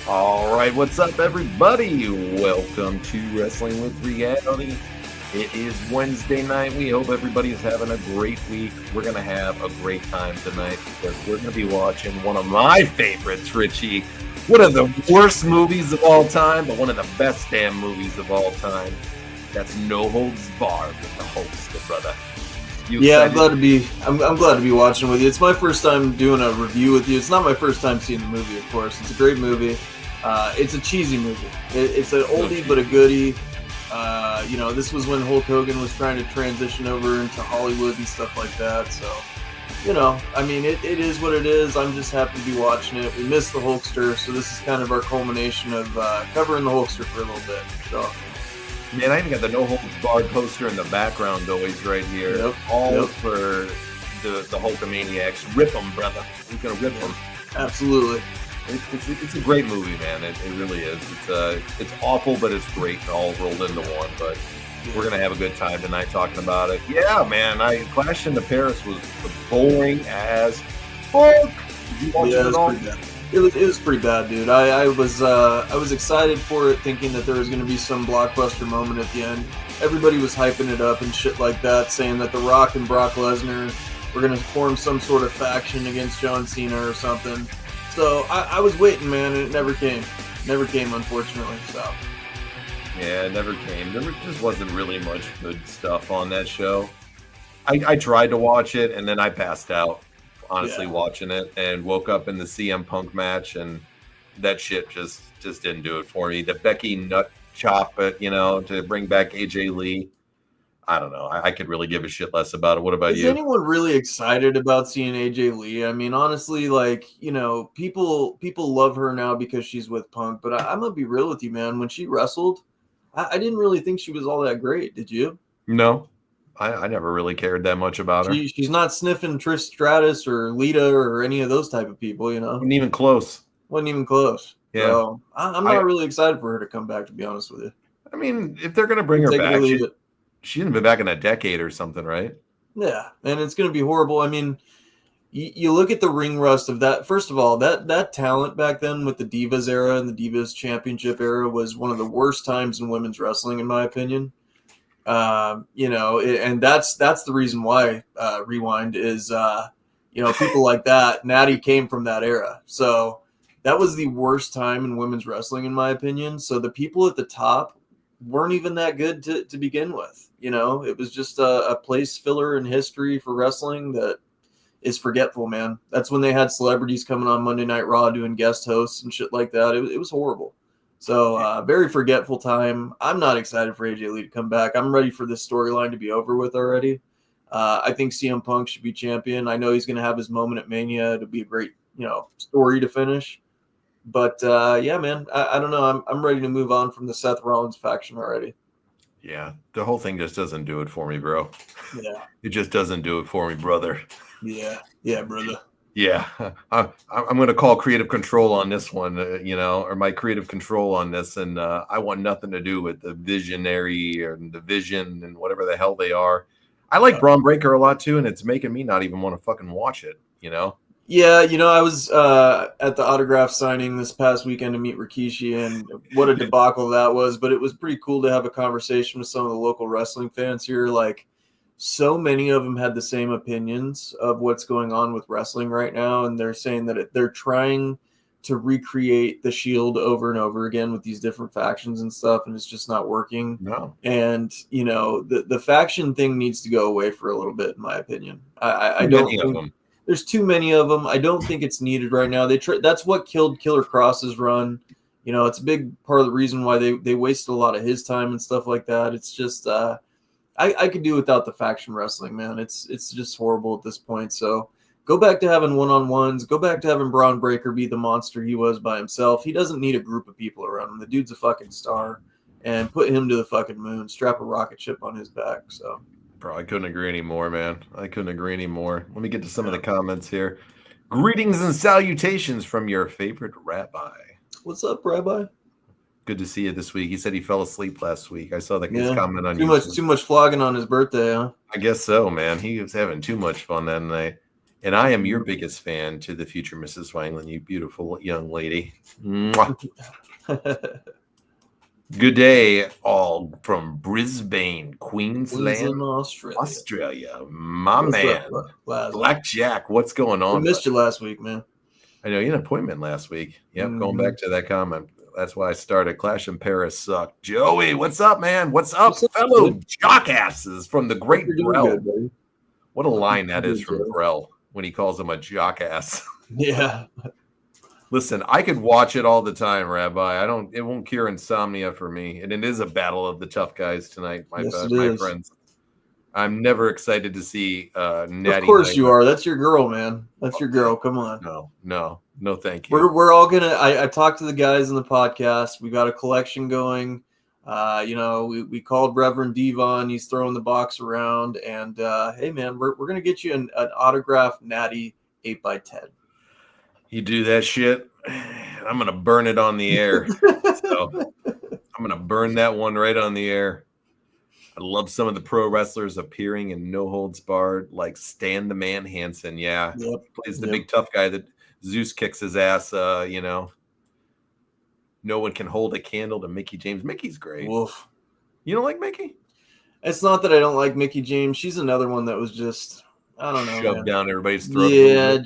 All right, what's up, everybody? Welcome to Wrestling with Reality. It is Wednesday night. We hope everybody's having a great week. We're going to have a great time tonight because we're going to be watching one of my favorites, Richie. One of the worst movies of all time, but one of the best damn movies of all time. That's No Holds Barred with the host, brother. excited? I'm glad to be watching with you. It's my first time doing a review with you. It's not my first time seeing the movie, of course. It's a great movie. It's a cheesy movie. It's an oldie but a goodie. This was when Hulk Hogan was trying to transition over into Hollywood and stuff like that. So, it is what it is. I'm just happy to be watching it. We missed the Hulkster, so this is kind of our culmination of covering the Hulkster for a little bit. So. Man, I even got the No Holds Barred poster in the background always right here. Yep. All for the Hulkamaniacs. Rip them, brother. We're going to rip them. Absolutely. It's a great movie, man. It really is. It's awful, but it's great and all rolled into one. But we're going to have a good time tonight talking about it. Yeah, man. Clash into Paris was boring as fuck. Did you watch it at all? It was pretty bad, dude. I was excited for it, thinking that there was going to be some blockbuster moment at the end. Everybody was hyping it up and shit like that, saying that The Rock and Brock Lesnar were going to form some sort of faction against John Cena or something. So I was waiting, man, and it never came. Never came, unfortunately. So. Yeah, it never came. There just wasn't really much good stuff on that show. I tried to watch it, and then I passed out. Honestly, watching it, and woke up in the CM Punk match, and that shit just didn't do it for me. The Becky nut chop, to bring back AJ Lee. I don't know. I could really give a shit less about it. What about you? Is anyone really excited about seeing AJ Lee? I mean, honestly, people love her now because she's with Punk, but I'm gonna be real with you, man. When she wrestled, I didn't really think she was all that great. Did you? No. I never really cared that much about her. She's not sniffing Trish Stratus or Lita or any of those type of people, Wasn't even close. Yeah. So I'm not really excited for her to come back, to be honest with you. I mean, if they're going to bring her back, she hasn't been back in a decade or something, right? Yeah, and it's going to be horrible. I mean, you look at the ring rust of that. First of all, that talent back then with the Divas era and the Divas Championship era was one of the worst times in women's wrestling, in my opinion. And that's the reason why Rewind is people like that. Natty came from that era, so that was the worst time in women's wrestling, in my opinion. So the people at the top weren't even that good to begin with. It was just a place filler in history for wrestling that is forgetful, man. That's when they had celebrities coming on Monday Night Raw doing guest hosts and shit like that. It was horrible. So very forgetful time. I'm not excited for AJ Lee to come back. I'm ready for this storyline to be over with already. I think CM Punk should be champion. I know he's going to have his moment at Mania. It'll be a great, story to finish. But yeah, man, I don't know. I'm ready to move on from the Seth Rollins faction already. Yeah, the whole thing just doesn't do it for me, bro. Yeah, it just doesn't do it for me, brother. Yeah, brother. Yeah, I'm going to call creative control on this one, or my creative control on this. And I want nothing to do with the visionary or the vision and whatever the hell they are. I like Braun Breaker a lot, too, and it's making me not even want to fucking watch it, Yeah, I was at the autograph signing this past weekend to meet Rikishi, and what a debacle that was. But it was pretty cool to have a conversation with some of the local wrestling fans here. So many of them had the same opinions of what's going on with wrestling right now, and they're saying that they're trying to recreate the Shield over and over again with these different factions and stuff, and it's just not working. No. And the faction thing needs to go away for a little bit, in my opinion. I don't think there's too many of them. I don't think it's needed right now. That's what killed Killer Cross's run. It's a big part of the reason why they wasted a lot of his time and stuff like that. It's just I could do without the faction wrestling, man. It's just horrible at this point. So go back to having one-on-ones. Go back to having Braun Breaker be the monster he was by himself. He doesn't need a group of people around him. The dude's a fucking star. And put him to the fucking moon. Strap a rocket ship on his back. So, bro, I couldn't agree anymore, man. I couldn't agree anymore. Let me get to some of the comments here. Greetings and salutations from your favorite rabbi. What's up, Rabbi? Good to see you this week. He said he fell asleep last week. I saw his comment on too much flogging on his birthday, huh? I guess so, man. He was having too much fun that night. And I am your biggest fan to the future Mrs. Wangland, you beautiful young lady. Good day, all from Brisbane, Queensland, Australia. My man, Blackjack, what's going on? I missed you last week, man. I know you had an appointment last week. Yep, going back to that comment. That's why I started. Clash in Paris sucked. Joey, what's up, man? What's up, fellow jockasses from the Great Realm? What a line that is Good from joke. Grell when he calls him a jockass. Yeah. Listen, I could watch it all the time, Rabbi. It won't cure insomnia for me. And it is a battle of the tough guys tonight, Yes, it my is. friends. I'm never excited to see Natty. Of course Knight. you are. That's your girl, man. That's your girl. Come on. No, thank you. We're all gonna. I talked to the guys in the podcast. We got a collection going. We called Reverend Devon. He's throwing the box around, and hey, man, we're gonna get you an autographed Natty 8x10. You do that shit, I'm gonna burn it on the air. So I'm gonna burn that one right on the air. I love some of the pro wrestlers appearing in No Holds Barred, like Stan the Man Hansen. Yeah, plays the big tough guy that Zeus kicks his ass. No one can hold a candle to Mickie James. Mickey's great. Woof. You don't like Mickie? It's not that I don't like Mickie James. She's another one that was just, I don't know, shoved man. down everybody's throat. Yeah,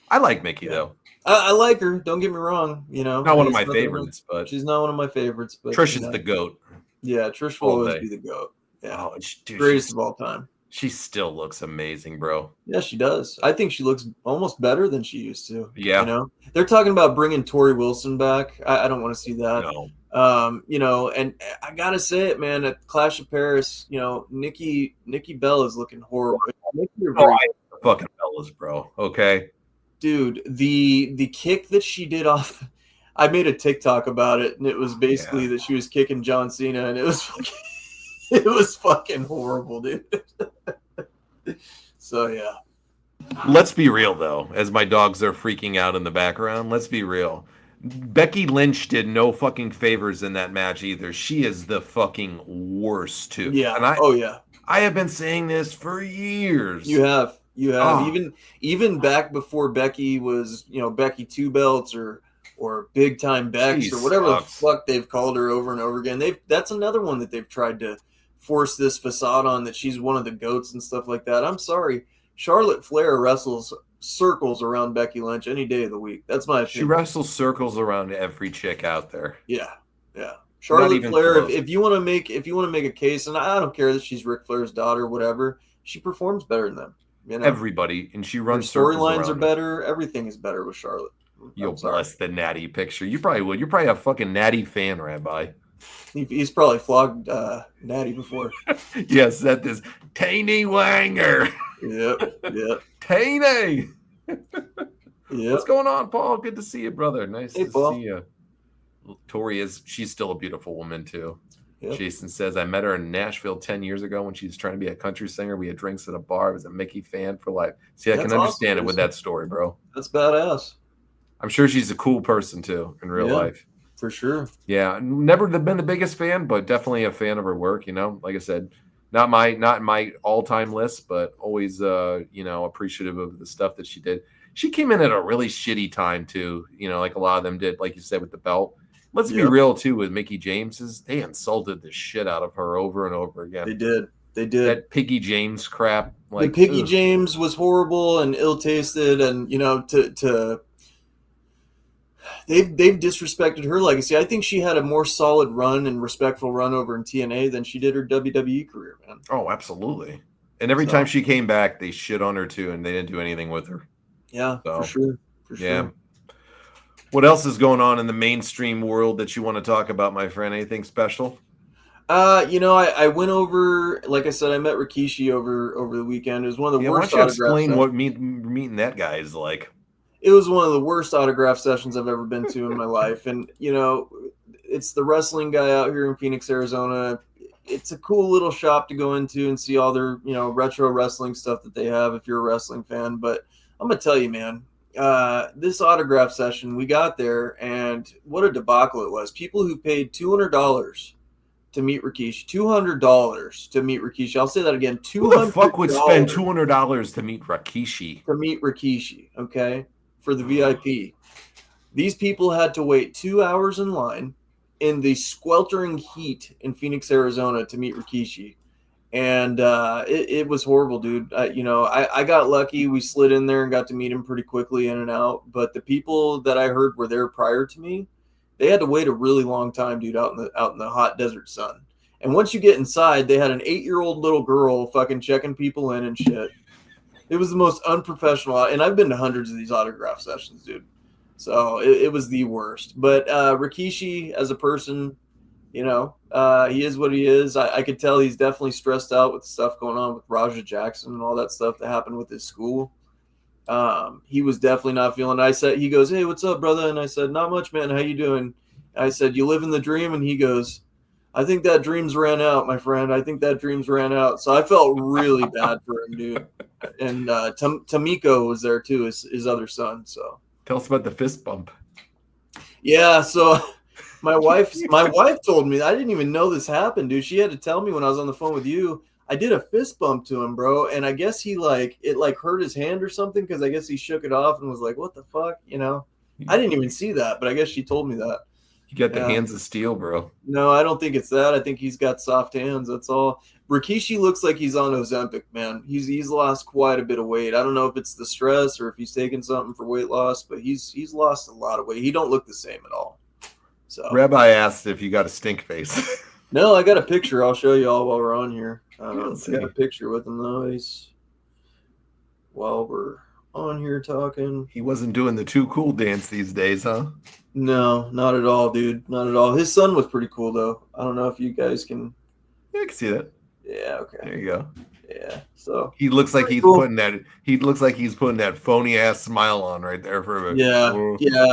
I like Mickie though. I like her. Don't get me wrong. Not one of my favorites, but she's not one of my favorites. But Trish is the GOAT. Yeah, Trish will always be the GOAT. Yeah, dude, greatest of all time. She still looks amazing, bro. Yeah, she does. I think she looks almost better than she used to. Yeah. They're talking about bringing Tori Wilson back. I don't want to see that. No. And I gotta say it, man. At Clash of Paris, Nikki Bella is looking horrible. Fucking Bellas, bro. Okay, dude. The kick that she did off. I made a TikTok about it, and it was basically that she was kicking John Cena, and it was fucking horrible, dude. So yeah. Let's be real though, as my dogs are freaking out in the background. Let's be real. Becky Lynch did no fucking favors in that match either. She is the fucking worst too. Yeah. And I have been saying this for years. You have. Even back before Becky was, Becky Two Belts or Big Time Bex or whatever the fuck they've called her over and over again. That's another one that they've tried to force this facade on that she's one of the GOATs and stuff like that. I'm sorry. Charlotte Flair wrestles circles around Becky Lynch any day of the week. That's my opinion. She wrestles circles around every chick out there. Yeah. Charlotte Flair, if you want to make a case, and I don't care that she's Ric Flair's daughter, whatever, she performs better than them. Everybody, and she runs storylines are better. Everything is better with Charlotte. You'll bless the Natty picture. You probably would. You're probably a fucking Natty fan, Rabbi. He's probably flogged Natty before. Yes, that is Tiny Wanger. Yep. Tiny. Yeah. What's going on, Paul? Good to see you, brother. Nice to Paul. see you. Tori she's still a beautiful woman too. Yep. Jason says, I met her in Nashville 10 years ago when she was trying to be a country singer. We had drinks at a bar. I was a Mickie fan for life. See, I can understand it with that story, bro. That's badass. I'm sure she's a cool person too in real life. For sure. Yeah. Never been the biggest fan, but definitely a fan of her work. Like I said, not my all-time list, but always, appreciative of the stuff that she did. She came in at a really shitty time too. Like a lot of them did, like you said, with the belt. Let's be real too with Mickie James. They insulted the shit out of her over and over again. They did. That Piggy James crap. Like the Piggy James was horrible and ill-tasted, and they've disrespected her legacy. I think she had a more solid run and respectful run over in TNA than she did her WWE career, man. Oh, absolutely. And every time she came back, they shit on her too, and they didn't do anything with her. Yeah, for sure. Yeah. What else is going on in the mainstream world that you want to talk about, my friend? Anything special? I went over, like I said, I met Rikishi over the weekend. It was one of the worst. Why don't you explain what meeting that guy is like? It was one of the worst autograph sessions I've ever been to in my life. And, it's the wrestling guy out here in Phoenix, Arizona. It's a cool little shop to go into and see all their, retro wrestling stuff that they have if you're a wrestling fan. But I'm going to tell you, man, this autograph session, we got there, and what a debacle it was. People who paid $200 to meet Rikishi. $200 to meet Rikishi. I'll say that again. $200. Who the fuck would spend $200 to meet Rikishi? To meet Rikishi, okay, for the VIP. These people had to wait 2 hours in line in the sweltering heat in Phoenix, Arizona to meet Rikishi. And it was horrible, dude. I got lucky. We slid in there and got to meet him pretty quickly in and out. But the people that I heard were there prior to me, they had to wait a really long time, dude, out in the hot desert sun. And once you get inside, they had an 8-year-old little girl fucking checking people in and shit. It was the most unprofessional. And I've been to hundreds of these autograph sessions, dude. So it was the worst. But Rikishi, as a person, he is what he is. I could tell he's definitely stressed out with stuff going on with Raja Jackson and all that stuff that happened with his school. He was definitely not feeling it. He goes, "Hey, what's up, brother?" And I said, "Not much, man. How you doing?" I said, "You live in the dream?" And he goes, "I think that dream's ran out, my friend. I think that dream's ran out." So I felt really bad for him, dude. And Tamiko was there too, his other son. So tell us about the fist bump. Yeah, so my wife told me. I didn't even know this happened, dude. She had to tell me when I was on the phone with you. I did a fist bump to him, bro, and I guess it hurt his hand or something because I guess he shook it off and was like, "What the fuck?" I didn't even see that, but I guess she told me that. You got the hands of steel, bro. No, I don't think it's that. I think he's got soft hands. That's all. Rikishi looks like he's on Ozempic, man. He's lost quite a bit of weight. I don't know if it's the stress or if he's taking something for weight loss, but he's lost a lot of weight. He don't look the same at all. So Rabbi asked if you got a stink face. No, I got a picture. I'll show you all while we're on here. I Let's got see. a picture with him though. While we're on here talking. He wasn't doing the too cool dance these days, huh? No, not at all, dude. Not at all. His son was pretty cool though. I don't know if you guys can. Yeah, I can see that. Yeah. Okay. There you go. Yeah. So he looks like he's cool. putting that. He looks like he's putting that phony ass smile on right there for a Yeah.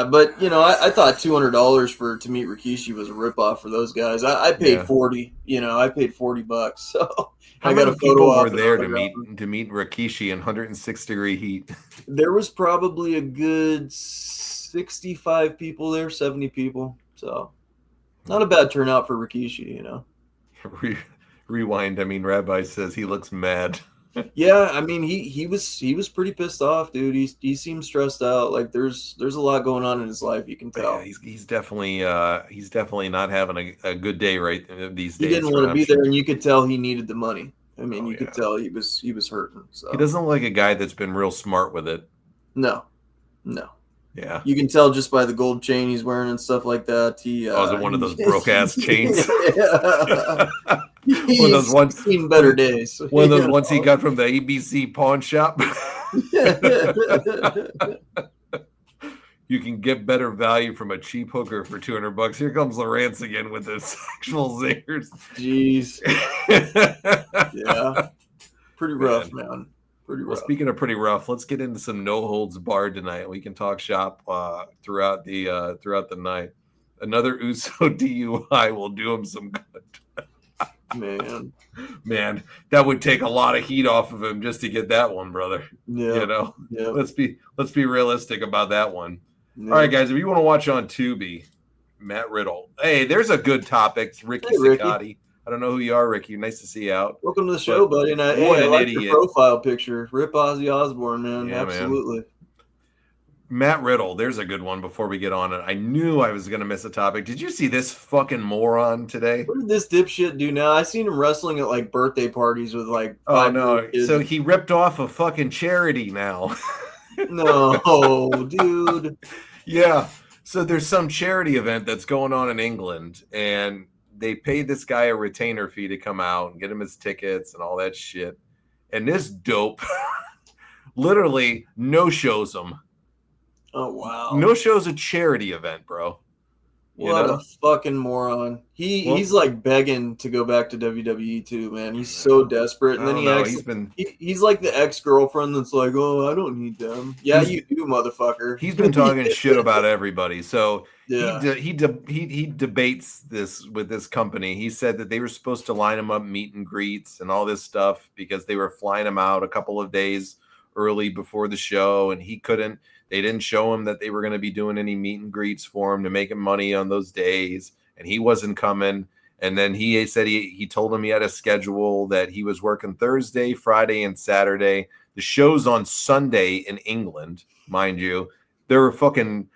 But I thought $200 to meet Rikishi was a ripoff for those guys. I paid $40. I paid $40. So I got a photo over there to meet Rikishi in 106-degree heat. There was probably a good 65 people there, 70 people. So not a bad turnout for Rikishi. Rewind. I mean, Rabbi says he looks mad. Yeah, I mean he was pretty pissed off, dude. He seemed stressed out. Like there's a lot going on in his life. You can tell. Yeah, he's definitely not having a good day right these days. He didn't want to be there, and you could tell he needed the money. I mean, you could tell he was hurting. So he doesn't look like a guy that's been real smart with it. No. Yeah, you can tell just by the gold chain he's wearing and stuff like that. Is it one of those broke ass chains? One of those ones seen better days. One of those ones he got from the ABC pawn shop. You can get better value from a cheap hooker for $200. Here comes Lawrence again with the sexual zingers. Jeez. Yeah. Pretty rough, man. Pretty rough. Well, speaking of pretty rough, let's get into some no holds barred tonight. We can talk shop throughout the night. Another Uso DUI will do him some good. Man, that would take a lot of heat off of him just to get that one, brother. Yeah. Let's be realistic about that one. Yeah. All right, guys, if you want to watch on Tubi, Matt Riddle. Hey, there's a good topic. It's Ricky Siccotti. I don't know who you are, Ricky. Nice to see you out. Welcome to the show, buddy. And I like your profile picture. Rip Ozzy Osbourne, man. Yeah, absolutely. Man. Matt Riddle, there's a good one before we get on it. I knew I was going to miss a topic. Did you see this fucking moron today? What did this dipshit do now? I seen him wrestling at like birthday parties with like five kids. So he ripped off a fucking charity now. No, dude. Yeah. So there's some charity event that's going on in England, and they paid this guy a retainer fee to come out and get him his tickets and all that shit. And this dope literally no-shows him. Oh, wow. No show's a charity event, bro. What a fucking moron. He's like begging to go back to WWE too, man. He's so desperate. And then he's like the ex-girlfriend that's like, "Oh, I don't need them." Yeah, you do, motherfucker. He's been talking shit about everybody. So he debates this with this company. He said that they were supposed to line him up meet and greets and all this stuff because they were flying him out a couple of days early before the show, and he couldn't. They didn't show him that they were going to be doing any meet and greets for him to make him money on those days, and he wasn't coming. And then he said he told him he had a schedule that he was working Thursday, Friday, and Saturday. The show's on Sunday in England, mind you. They're fucking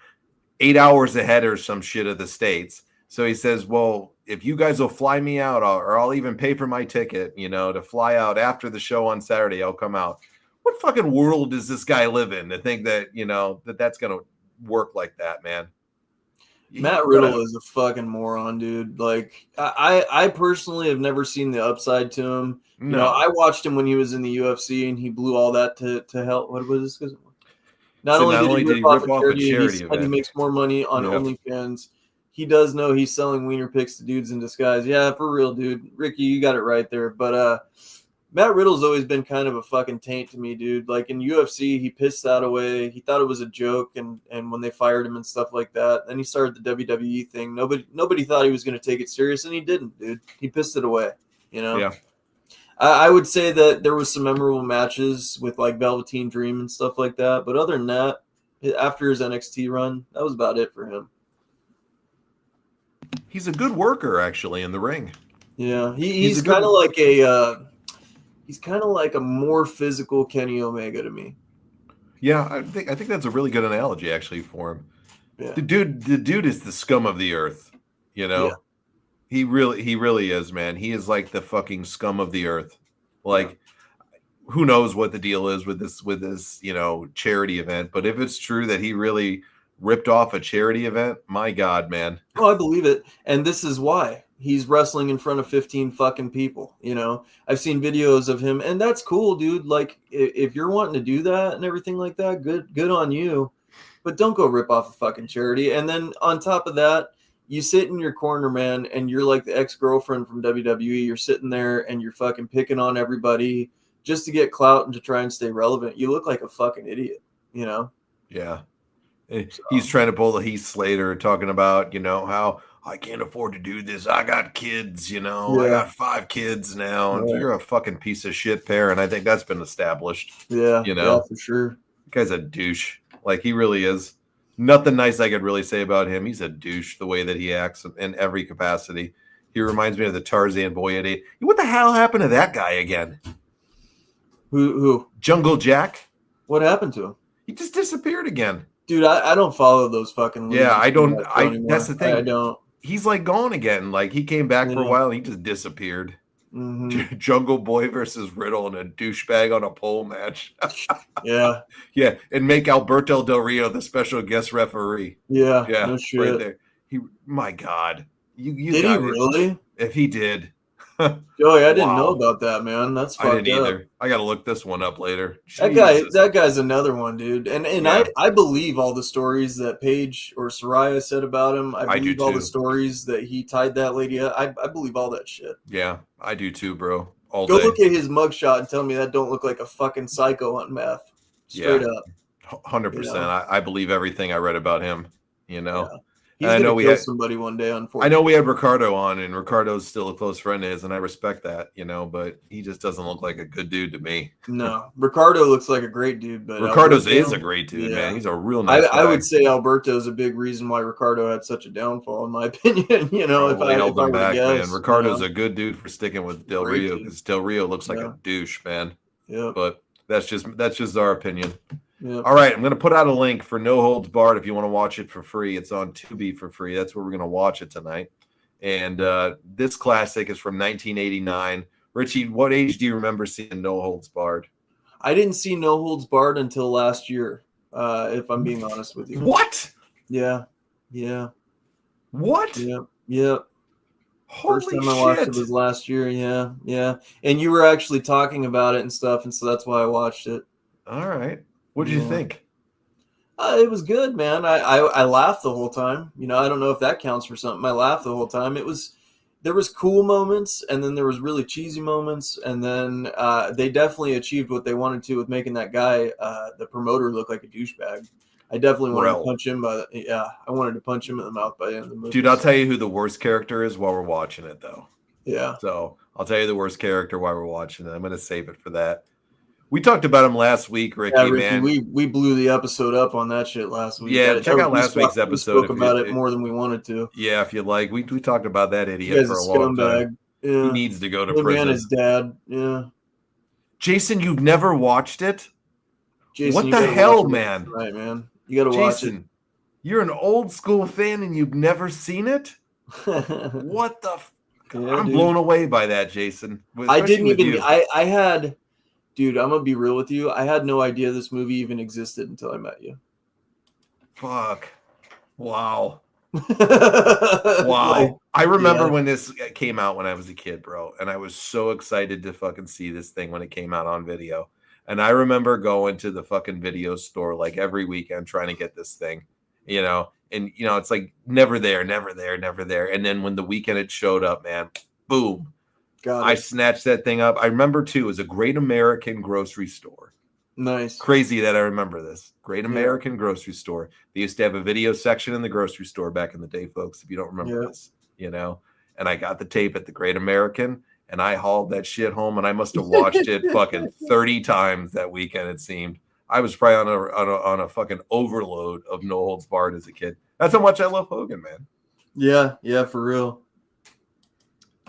8 hours ahead or some shit of the States. So he says, well, if you guys will fly me out, or I'll even pay for my ticket, to fly out after the show on Saturday, I'll come out. What fucking world does this guy live in to think that, that's going to work like that, man? Matt Riddle is a fucking moron, dude. Like, I personally have never seen the upside to him. No. You know, I watched him when he was in the UFC and he blew all that to hell. What was this? Not only did he rip off a charity event, he makes more money on OnlyFans. He does know he's selling wiener pics to dudes in disguise. Yeah, for real, dude. Ricky, you got it right there. But Matt Riddle's always been kind of a fucking taint to me, dude. Like in UFC, he pissed that away. He thought it was a joke, and when they fired him and stuff like that, then he started the WWE thing. Nobody thought he was going to take it serious, and he didn't, dude. He pissed it away, you know? Yeah. I would say that there was some memorable matches with like Velveteen Dream and stuff like that. But other than that, after his NXT run, that was about it for him. He's a good worker, actually, in the ring. Yeah, he's kind of like a more physical Kenny Omega to me. Yeah, I think that's a really good analogy actually for him. Yeah. The dude is the scum of the earth, you know. Yeah. He really is, man. He is like the fucking scum of the earth. Like, who knows what the deal is with this, you know, charity event? But if it's true that he really ripped off a charity event, my God, man. Oh, I believe it. And this is why he's wrestling in front of 15 fucking people. You know, I've seen videos of him, and that's cool, dude. Like, if you're wanting to do that and everything like that, good on you. But don't go rip off a fucking charity. And then on top of that, you sit in your corner, man, and you're like the ex-girlfriend from WWE. You're sitting there and you're fucking picking on everybody just to get clout and to try and stay relevant. You look like a fucking idiot, you know? Yeah. He's trying to pull the Heath Slater, talking about, you know, how I can't afford to do this. I got kids, you know. I got 5 kids now. And you're a fucking piece of shit parent. I think that's been established. Yeah, you know, for sure. The guy's a douche. Like, he really is. Nothing nice I could really say about him. He's a douche the way that he acts in every capacity. He reminds me of the Tarzan boy at 8. What the hell happened to that guy again? Who? Jungle Jack. What happened to him? He just disappeared again. Dude, I don't follow those fucking losers. Yeah, I don't. That's the thing. I don't. He's like gone again. Like, he came back for a while and he just disappeared. Mm-hmm. Jungle Boy versus Riddle in a douchebag on a pole match. Yeah. Yeah, and make Alberto Del Rio the special guest referee. Yeah. Yeah. No shit. Right there. My God. You did he really? If he did. Joey, I didn't know about that, man. That's fucked I didn't either. I got to look this one up later. That guy's another one, dude. And I believe all the stories that Paige or Soraya said about him. I believe all the stories that he tied that lady up. I believe all that shit. Yeah, I do too, bro. Go look at his mugshot and tell me that don't look like a fucking psycho on meth. Straight up. 100%. You know? I believe everything I read about him, you know. Yeah. He's going to kill somebody one day, unfortunately. I know we had Ricardo on, and Ricardo's still a close friend of his, and I respect that, you know, but he just doesn't look like a good dude to me. No. Ricardo looks like a great dude, but Ricardo's is a great dude, man. He's a real nice guy. I would say Alberto's a big reason why Ricardo had such a downfall, in my opinion. You know, if I held him back, man. Ricardo's a good dude for sticking with Del Rio, because Del Rio looks like a douche, man. Yeah. But that's just our opinion. Yeah. All right, I'm going to put out a link for No Holds Barred if you want to watch it for free. It's on Tubi for free. That's where we're going to watch it tonight. And this classic is from 1989. Richie, what age do you remember seeing No Holds Barred? I didn't see No Holds Barred until last year, if I'm being honest with you. What? Yeah. What? Yeah. First time I watched it was last year. Yeah. And you were actually talking about it and stuff, and so that's why I watched it. All right. What did you think? It was good, man. I laughed the whole time. You know, I don't know if that counts for something. I laughed the whole time. There was cool moments, and then there was really cheesy moments, and then they definitely achieved what they wanted to with making that guy, the promoter, look like a douchebag. I definitely wanted to punch him, but I wanted to punch him in the mouth by the end of the movie. Dude, I'll tell you who the worst character is while we're watching it, though. Yeah. So I'll tell you the worst character while we're watching it. I'm going to save it for that. We talked about him last week, Ricky. Yeah, Ricky, man. We blew the episode up on that shit last week. Yeah, check out last week's episode. We spoke about it more than we wanted to. Yeah, if you like. We talked about that idiot for a long time. Yeah. He needs to go to prison. Man, his dad. Yeah. Jason, you've never watched it? Jason, what the hell, man? Right, man. You got to watch it. Jason, you're an old school fan and you've never seen it? What the? I'm blown away by that, Jason. I didn't even. I had. Dude, I'm going to be real with you. I had no idea this movie even existed until I met you. Fuck. Wow. Wow. Like, I remember yeah. when this came out when I was a kid, bro, and I was so excited to fucking see this thing when it came out on video. And I remember going to the fucking video store like every weekend trying to get this thing, and it's like never there, never there, never there. And then when the weekend it showed up, man, boom, Got I it. snatched that thing up. I remember too, it was a Great American grocery store. Nice. Crazy that I remember this. Great Yeah. American grocery store. They used to have a video section in the grocery store back in the day, folks, if you don't remember Yeah. this, And I got the tape at the Great American and I hauled that shit home and I must have watched it fucking 30 times that weekend, it seemed. I was probably on a fucking overload of No Holds Barred as a kid. That's how much I love Hogan, man. Yeah, for real.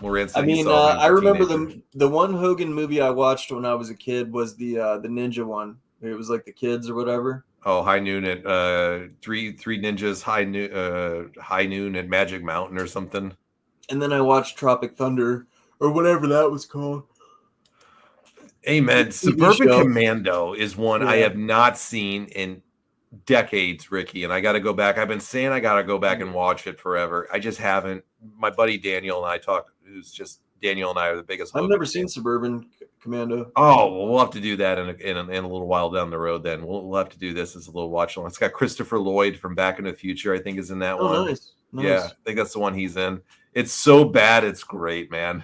Moran I said he mean, saw me as I a remember teenager. the one Hogan movie I watched when I was a kid was the Ninja one. It was like the kids or whatever. Oh, High Noon at three ninjas, high noon at Magic Mountain or something. And then I watched Tropic Thunder or whatever that was called. Amen. TV Suburban show. Commando is one I Yeah. have not seen in decades, Ricky, and I got to go back. I've been saying I got to go back and watch it forever. I just haven't. My buddy Daniel and I talk. Daniel and I are the biggest. I've Hogan never fans. seen Suburban Commando. Oh, well, we'll have to do that in a little while down the road. Then we'll have to do this as a little watch along. It's got Christopher Lloyd from Back in the Future, I think, is in that one. Oh, nice. Yeah, I think that's the one he's in. It's so bad, it's great, man.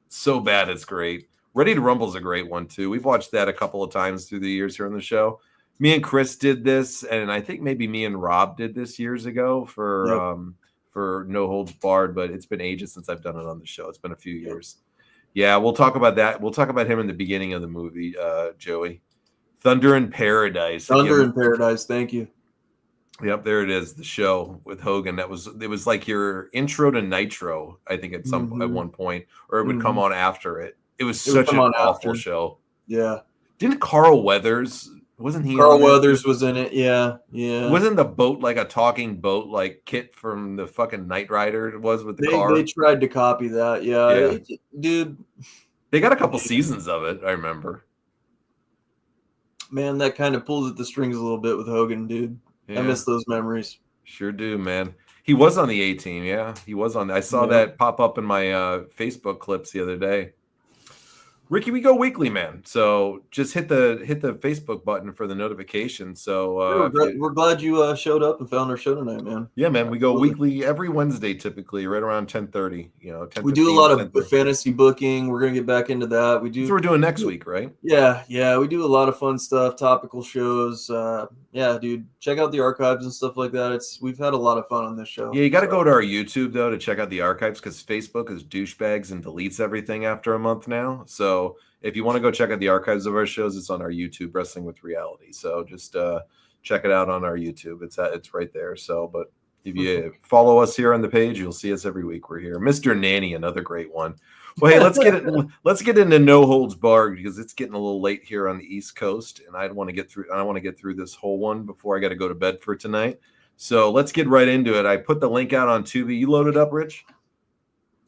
So bad, it's great. Ready to Rumble's a great one too. We've watched that a couple of times through the years here on the show. Me and Chris did this, and I think maybe me and Rob did this years ago for No Holds Barred, but it's been ages since I've done it on the show. It's been a few years. Yeah, we'll talk about that. We'll talk about him in the beginning of the movie, Joey. Thunder in Paradise. Thunder in Paradise. Thank you. Yep, there it is. The show with Hogan. It was like your intro to Nitro, I think at one point, or it would come on after it. It was such an awful show. Yeah. Didn't Carl Weathers? Wasn't he? Carl Weathers was in it. Yeah. Wasn't the boat like a talking boat, like Kit from the fucking Knight Rider was with the car? They tried to copy that. Yeah. Dude. They got a couple seasons of it. I remember. Man, that kind of pulls at the strings a little bit with Hogan, dude. Yeah. I miss those memories. Sure do, man. He was on the A-Team, yeah. He was on. I saw that pop up in my Facebook clips the other day. Ricky, we go weekly, man. So just hit the Facebook button for the notification. So we're glad you showed up and found our show tonight, man. Yeah, man. We go weekly every Wednesday, typically right around 10:30. We do a lot of fantasy booking. We're gonna get back into that. We do. That's what we're doing next week, right? Yeah. We do a lot of fun stuff, topical shows. Yeah, dude. Check out the archives and stuff like that. We've had a lot of fun on this show. Yeah, you got to go to our YouTube though to check out the archives because Facebook is douchebags and deletes everything after a month now. So if you want to go check out the archives of our shows, it's on our YouTube, Wrestling with Reality. So just check it out on our YouTube. It's right there. So, but if you follow us here on the page, you'll see us every week. We're here. Mr. Nanny, another great one. Well, hey, let's get into No Holds Barred because it's getting a little late here on the East Coast, and I want to get through this whole one before I got to go to bed for tonight. So let's get right into it. I put the link out on Tubi. You loaded up, Rich?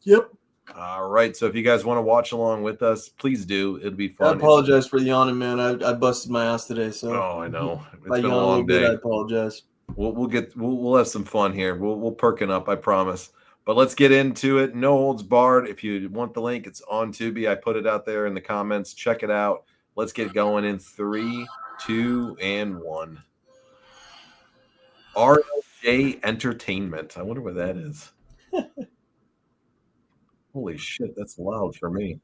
Yep. All right. So if you guys want to watch along with us, please do. It'll be fun. I apologize for yawning, man. I busted my ass today. So I know it's been a long day. I apologize. We'll have some fun here. We'll perking up. I promise. But let's get into it. No Holds Barred. If you want the link, it's on Tubi. I put it out there in the comments. Check it out. Let's get going in 3, 2, and 1. RLJ Entertainment. I wonder what that is. Holy shit, that's loud for me.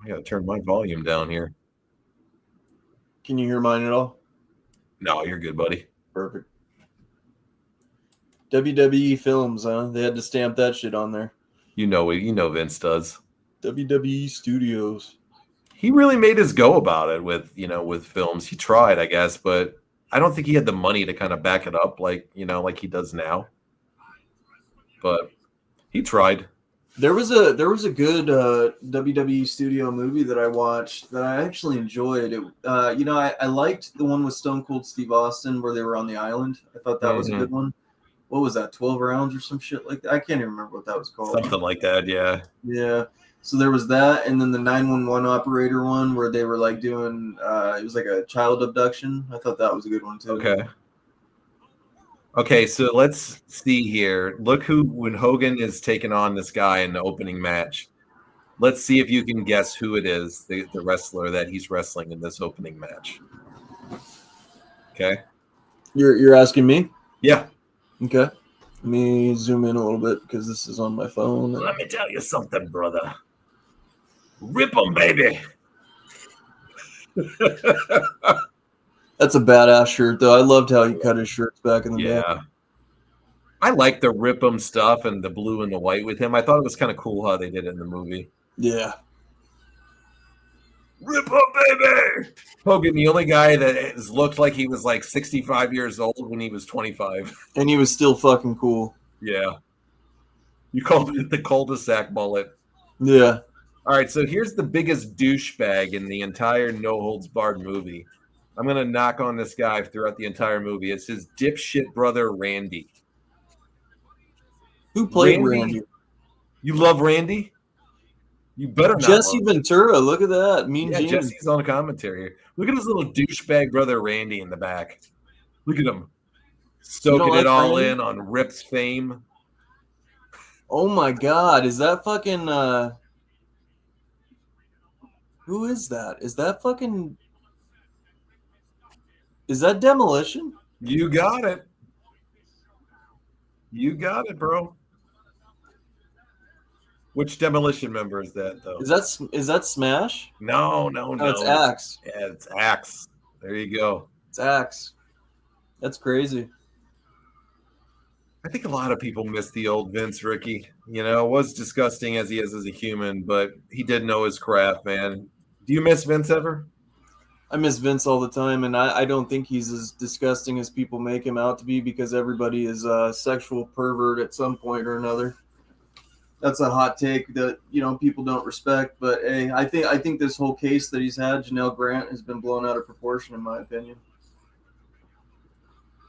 I gotta turn my volume down here. Can you hear mine at all? No, you're good, buddy. Perfect. WWE Films, huh? They had to stamp that shit on there. You know Vince does. WWE Studios. He really made his go about it with films. He tried, I guess, but I don't think he had the money to kind of back it up like he does now. But he tried. There was a good WWE studio movie that I watched that I actually enjoyed. It, I liked the one with Stone Cold Steve Austin where they were on the island. I thought that was a good one. What was that? 12 rounds or some shit like that? I can't even remember what that was called. Something like that, yeah. Yeah. So there was that, and then the 911 operator one where they were like doing it was like a child abduction. I thought that was a good one too. Okay. Okay, so let's see here. Look who when Hogan is taking on this guy in the opening match. Let's see if you can guess who it is, the wrestler that he's wrestling in this opening match. Okay. You're asking me? Yeah. Okay. Let me zoom in a little bit because this is on my phone. Let me tell you something, brother. Rip 'em, baby. That's a badass shirt, though. I loved how he cut his shirts back in the day. Yeah. I like the Rip 'em stuff and the blue and the white with him. I thought it was kind of cool how they did it in the movie. Yeah. Rip 'em, baby. Hogan, the only guy that has looked like he was like 65 years old when he was 25. And he was still fucking cool. Yeah. You called it the cul-de-sac mullet. Yeah. All right, so here's the biggest douchebag in the entire No Holds Barred movie. I'm going to knock on this guy throughout the entire movie. It's his dipshit brother, Randy. Who played Randy? You love Randy? You better not. Jesse Ventura, look at that. Mean Gene. Jesse's on commentary. Look at his little douchebag brother, Randy, in the back. Look at him. Stoking it all in on Rip's fame. Oh, my God. Is that fucking... Who is that? Is that fucking... Is that Demolition? You got it. You got it, bro. Which Demolition member is that, though? Is that Smash? No. It's Axe. Yeah, it's Axe. There you go. It's Axe. That's crazy. I think a lot of people miss the old Vince, Ricky. You know, was disgusting as he is as a human, but he did know his craft, man. Do you miss Vince ever? I miss Vince all the time, and I don't think he's as disgusting as people make him out to be because everybody is a sexual pervert at some point or another. That's a hot take that, you know, people don't respect. But hey, I think this whole case that he's had, Janelle Grant, has been blown out of proportion, in my opinion.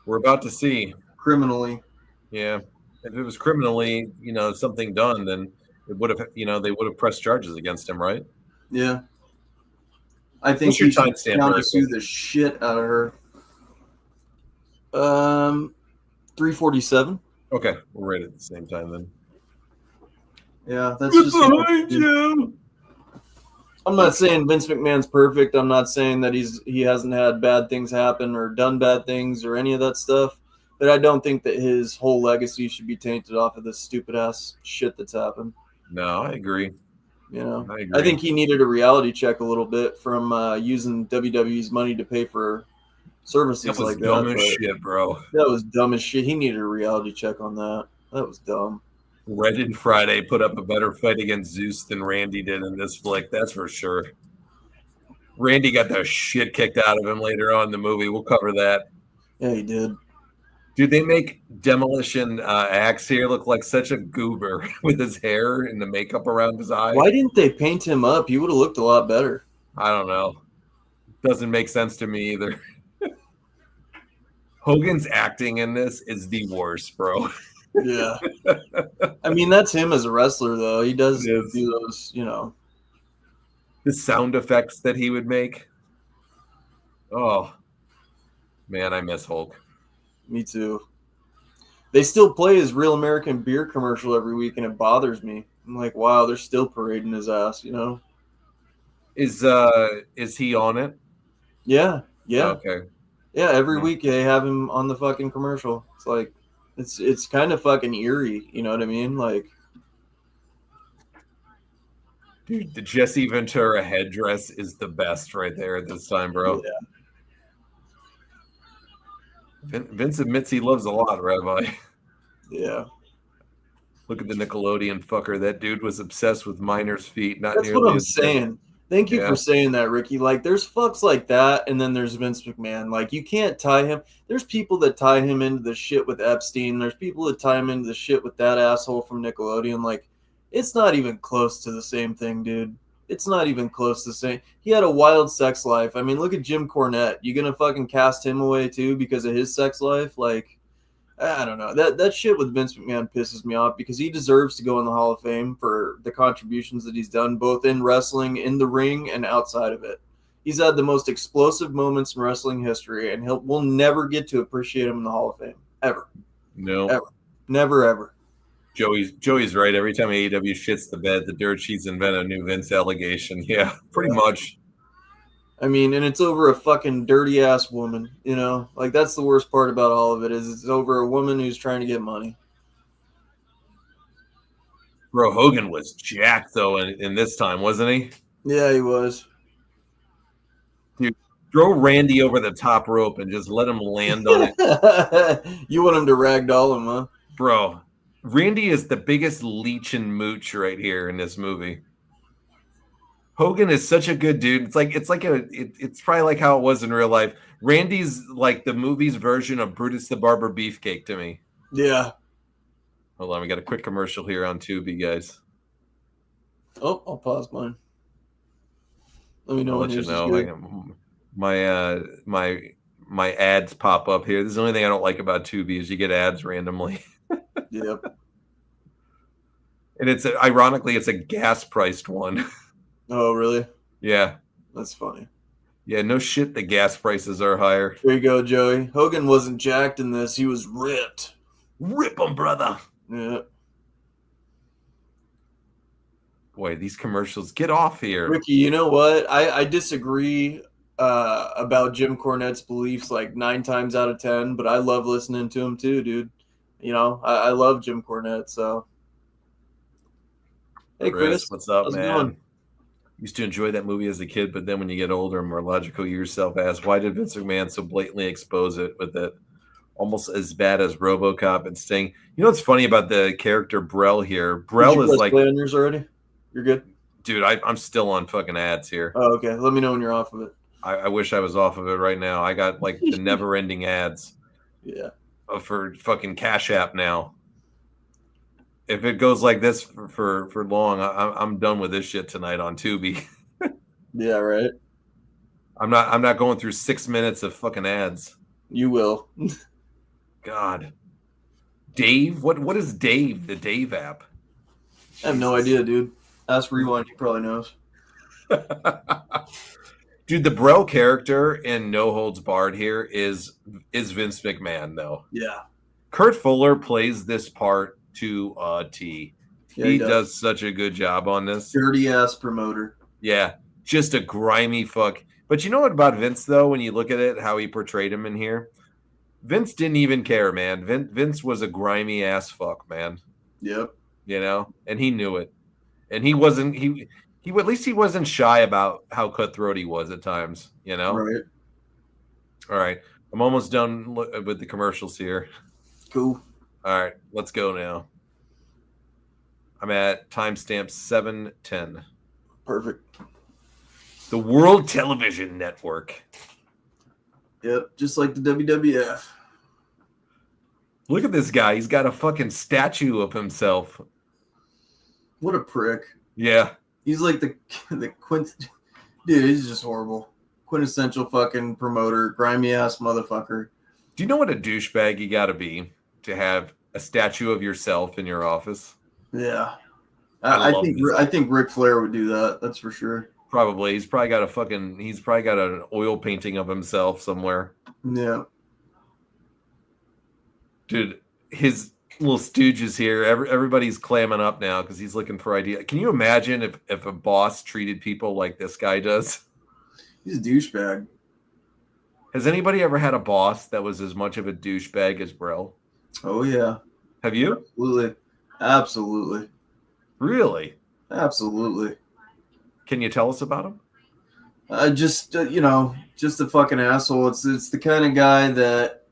We're about to see. Criminally. Yeah. If it was criminally, you know, something done, then it would have, you know, they would have pressed charges against him, right? Yeah. I think he should countersue the shit out of her. 347. Okay, we're right at the same time then. Yeah, that's just. I'm not saying Vince McMahon's perfect. I'm not saying that he hasn't had bad things happen or done bad things or any of that stuff. But I don't think that his whole legacy should be tainted off of this stupid ass shit that's happened. No, I agree. You know, I think he needed a reality check a little bit from using WWE's money to pay for services like that. That was dumb as shit, bro. That was dumb as shit. He needed a reality check on that. That was dumb. Red and Friday put up a better fight against Zeus than Randy did in this flick. That's for sure. Randy got the shit kicked out of him later on in the movie. We'll cover that. Yeah, he did. Dude, they make Demolition Axe here look like such a goober with his hair and the makeup around his eyes. Why didn't they paint him up? He would have looked a lot better. I don't know. Doesn't make sense to me either. Hogan's acting in this is the worst, bro. Yeah. I mean, that's him as a wrestler, though. He does do those, you know. The sound effects that he would make. Oh, man, I miss Hulk. Me too. They still play his Real American Beer commercial every week, and it bothers me. I'm like, wow, they're still parading his ass, you know? Is he on it? Yeah. Okay. Yeah, every week they have him on the fucking commercial. It's like, it's kind of fucking eerie, you know what I mean? Like, dude, the Jesse Ventura headdress is the best right there at this time, bro. Yeah. Vince admits he loves a lot, Rabbi. Yeah. Look at the Nickelodeon fucker. That dude was obsessed with minors' feet. That's what I'm saying. Thank you for saying that, Ricky. Like, there's fucks like that, and then there's Vince McMahon. Like, you can't tie him. There's people that tie him into the shit with Epstein. There's people that tie him into the shit with that asshole from Nickelodeon. Like, it's not even close to the same thing, dude. It's not even close to the same. He had a wild sex life. I mean, look at Jim Cornette. You gonna fucking cast him away too because of his sex life? Like, I don't know. That shit with Vince McMahon pisses me off because he deserves to go in the Hall of Fame for the contributions that he's done, both in wrestling, in the ring, and outside of it. He's had the most explosive moments in wrestling history, and we'll never get to appreciate him in the Hall of Fame. ever, No. ever, never, ever. Joey's right. Every time AEW shits the bed, the dirt sheets invent a new Vince allegation. Yeah, pretty much. I mean, and it's over a fucking dirty ass woman, you know? Like, that's the worst part about all of it is it's over a woman who's trying to get money. Bro, Hogan was jacked, though, in this time, wasn't he? Yeah, he was. Dude, throw Randy over the top rope and just let him land on it. You want him to ragdoll him, huh? Bro, Randy is the biggest leech and mooch right here in this movie. Hogan is such a good dude. It's probably like how it was in real life. Randy's like the movie's version of Brutus the Barber Beefcake to me. Yeah. Hold on, we got a quick commercial here on Tubi, guys. Oh, I'll pause mine. Let me know. I'll let you know. My ads pop up here. This is the only thing I don't like about Tubi is you get ads randomly. Yep. And ironically, it's a gas priced one. Oh, really? Yeah. That's funny. Yeah, no shit, the gas prices are higher. There you go, Joey. Hogan wasn't jacked in this. He was ripped. Rip him, brother. Yeah. Boy, these commercials, get off here. Ricky, you know what? I disagree about Jim Cornette's beliefs like 9 times out of 10, but I love listening to him too, dude. You know, I love Jim Cornette, so. Hey, Chris. What's up, man? Used to enjoy that movie as a kid, but then when you get older and more logical, you yourself ask, why did Vince McMahon so blatantly expose it with it? Almost as bad as RoboCop and Sting. You know what's funny about the character Brel here? Brel is like... play on yours already? You're good? Dude, I'm still on fucking ads here. Oh, okay. Let me know when you're off of it. I wish I was off of it right now. I got like the never-ending ads. Yeah. For fucking Cash App now. If it goes like this for long, I'm done with this shit tonight on Tubi. Yeah, right. I'm not going through 6 minutes of fucking ads. You will. God. Dave? What is Dave? The Dave app? I have no idea, dude. Ask Rewind, he probably knows. Dude, the Brel character in No Holds Barred here is Vince McMahon, though. Yeah. Kurt Fuller plays this part to a T. Yeah, he does such a good job on this. Dirty ass promoter. Yeah, just a grimy fuck. But you know what about Vince, though, when you look at it, how he portrayed him in here? Vince didn't even care, man. Vince was a grimy ass fuck, man. Yep. You know, and he knew it. And he wasn't, at least he wasn't shy about how cutthroat he was at times, you know? Right. All right. I'm almost done with the commercials here. Cool. All right. Let's go now. I'm at timestamp 7:10. Perfect. The World Television Network. Yep. Just like the WWF. Look at this guy. He's got a fucking statue of himself. What a prick. Yeah. He's like the dude, he's just horrible. Quintessential fucking promoter, grimy ass motherfucker. Do you know what a douchebag you gotta be to have a statue of yourself in your office? Yeah. I think Ric Flair would do that, that's for sure. Probably. He's probably got an oil painting of himself somewhere. Yeah. Dude, his little stooges here, everybody's clamming up now because he's looking for ideas. Can you imagine if a boss treated people like this guy does? He's a douchebag. Has anybody ever had a boss that was as much of a douchebag as Brel? Oh, yeah. Have you? Absolutely. Really? Absolutely. Can you tell us about him? Just a fucking asshole. It's the kind of guy that,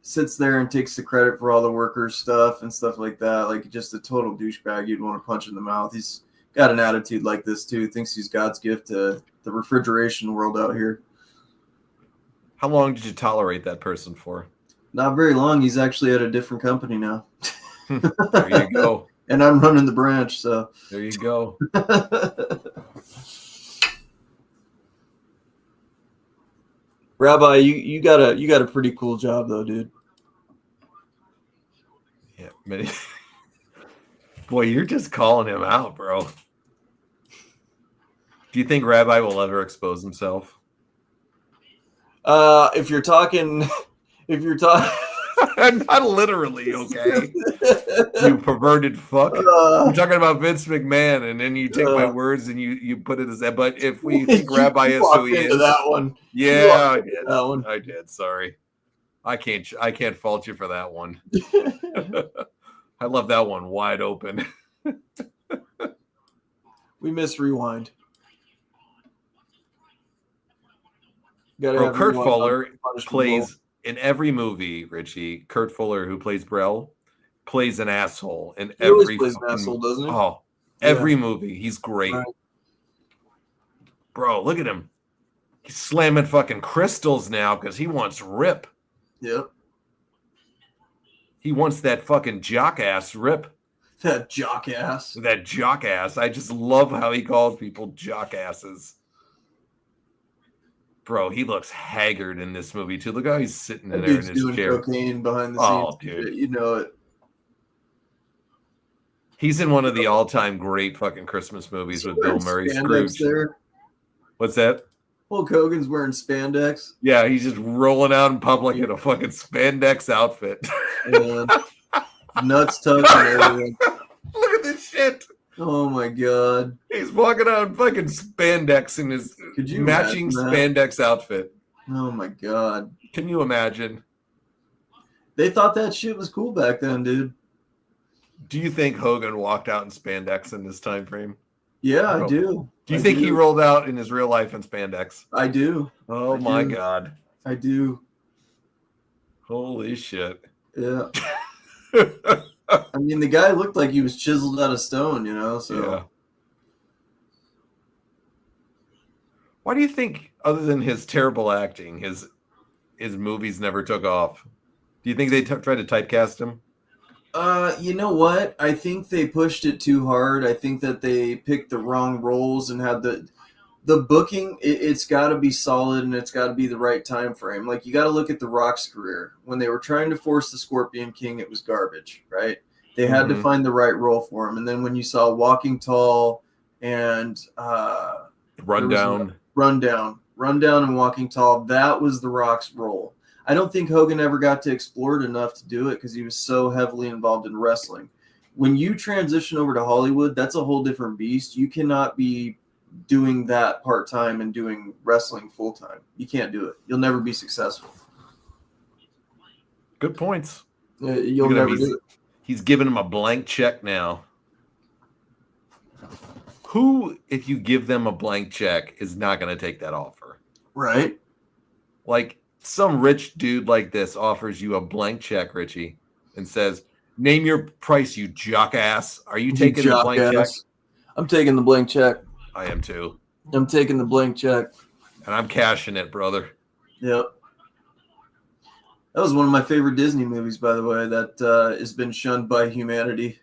sits there and takes the credit for all the workers' stuff and stuff like that. Like, just a total douchebag you'd want to punch in the mouth. He's got an attitude like this, too. Thinks he's God's gift to the refrigeration world out here. How long did you tolerate that person for? Not very long. He's actually at a different company now. There you go. And I'm running the branch, so. There you go. Rabbi, you got a pretty cool job though, dude. Yeah, boy, you're just calling him out, bro. Do you think Rabbi will ever expose himself? If you're talking, Not literally, okay? You perverted fuck. You're talking about Vince McMahon, and then you take my words and you put it as that. But if we think Rabbi is who he is, that one. Yeah, I did. That one. I did. Sorry, I can't fault you for that one. I love that one wide open. We miss Rewind. Bro, Kurt Fuller plays in every movie. Richie, Kurt Fuller, who plays Brell, plays an asshole in every. Plays an asshole, doesn't he? Oh, every movie. He's great. Right. Bro, look at him. He's slamming fucking crystals now because he wants Rip. Yep. He wants that fucking jock ass Rip. That jock ass. That jock ass. I just love how he calls people jock asses. Bro, he looks haggard in this movie too. Look how he's sitting in there in his doing chair. Cocaine behind the scenes. Oh, dude. You know it. He's in one of the all-time great fucking Christmas movies with Bill Murray. Scrooge. There? What's that? Hulk Hogan's wearing spandex. Yeah, he's just rolling out in public in a fucking spandex outfit. And nuts tucked and everything. Look at this shit. Oh my god. He's walking out in fucking spandex in his matching spandex outfit. Oh my god. Can you imagine? They thought that shit was cool back then, dude. Do you think Hogan walked out in spandex in this time frame? Yeah, I do. Do you think he rolled out in his real life in spandex? I do. Oh my god. I do. Holy shit. Yeah. I mean, the guy looked like he was chiseled out of stone, you know? So. Yeah. Why do you think, other than his terrible acting, his movies never took off? Do you think they tried to typecast him? You know what? I think they pushed it too hard. I think that they picked the wrong roles and had the booking. It's got to be solid and it's got to be the right time frame. Like, you got to look at The Rock's career. When they were trying to force the Scorpion King, it was garbage, right? They had to find the right role for him. And then when you saw Walking Tall and Rundown and Walking Tall, that was The Rock's role. I don't think Hogan ever got to explore it enough to do it because he was so heavily involved in wrestling. When you transition over to Hollywood, that's a whole different beast. You cannot be doing that part-time and doing wrestling full-time. You can't do it. You'll never be successful. Good points. You'll never do it. He's giving him a blank check now. Who, if you give them a blank check, is not going to take that offer? Right. Like, some rich dude like this offers you a blank check, Richie, and says, name your price, you jock ass. Are you taking the blank check? I'm taking the blank check. I am too. I'm taking the blank check. And I'm cashing it, brother. Yep. That was one of my favorite Disney movies, by the way, that has been shunned by humanity.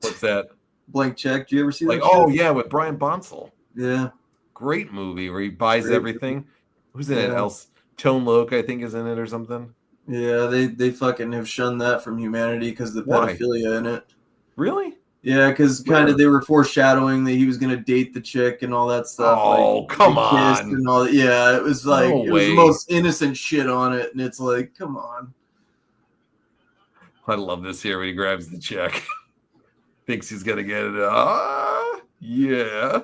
What's that? Blank Check. Do you ever see that? Oh, yeah, with Brian Bonsall. Yeah. Great movie where he buys everything. Who's in it else? Tone Loc, I think, is in it or something. Yeah, they fucking have shunned that from humanity because of the pedophilia in it. Really? Yeah, because kind of they were foreshadowing that he was going to date the chick and all that stuff. Oh, like, come on. And all that. Yeah, it was like, it was the most innocent shit on it. And it's like, come on. I love this here when he grabs the check. Thinks he's going to get it. Yeah.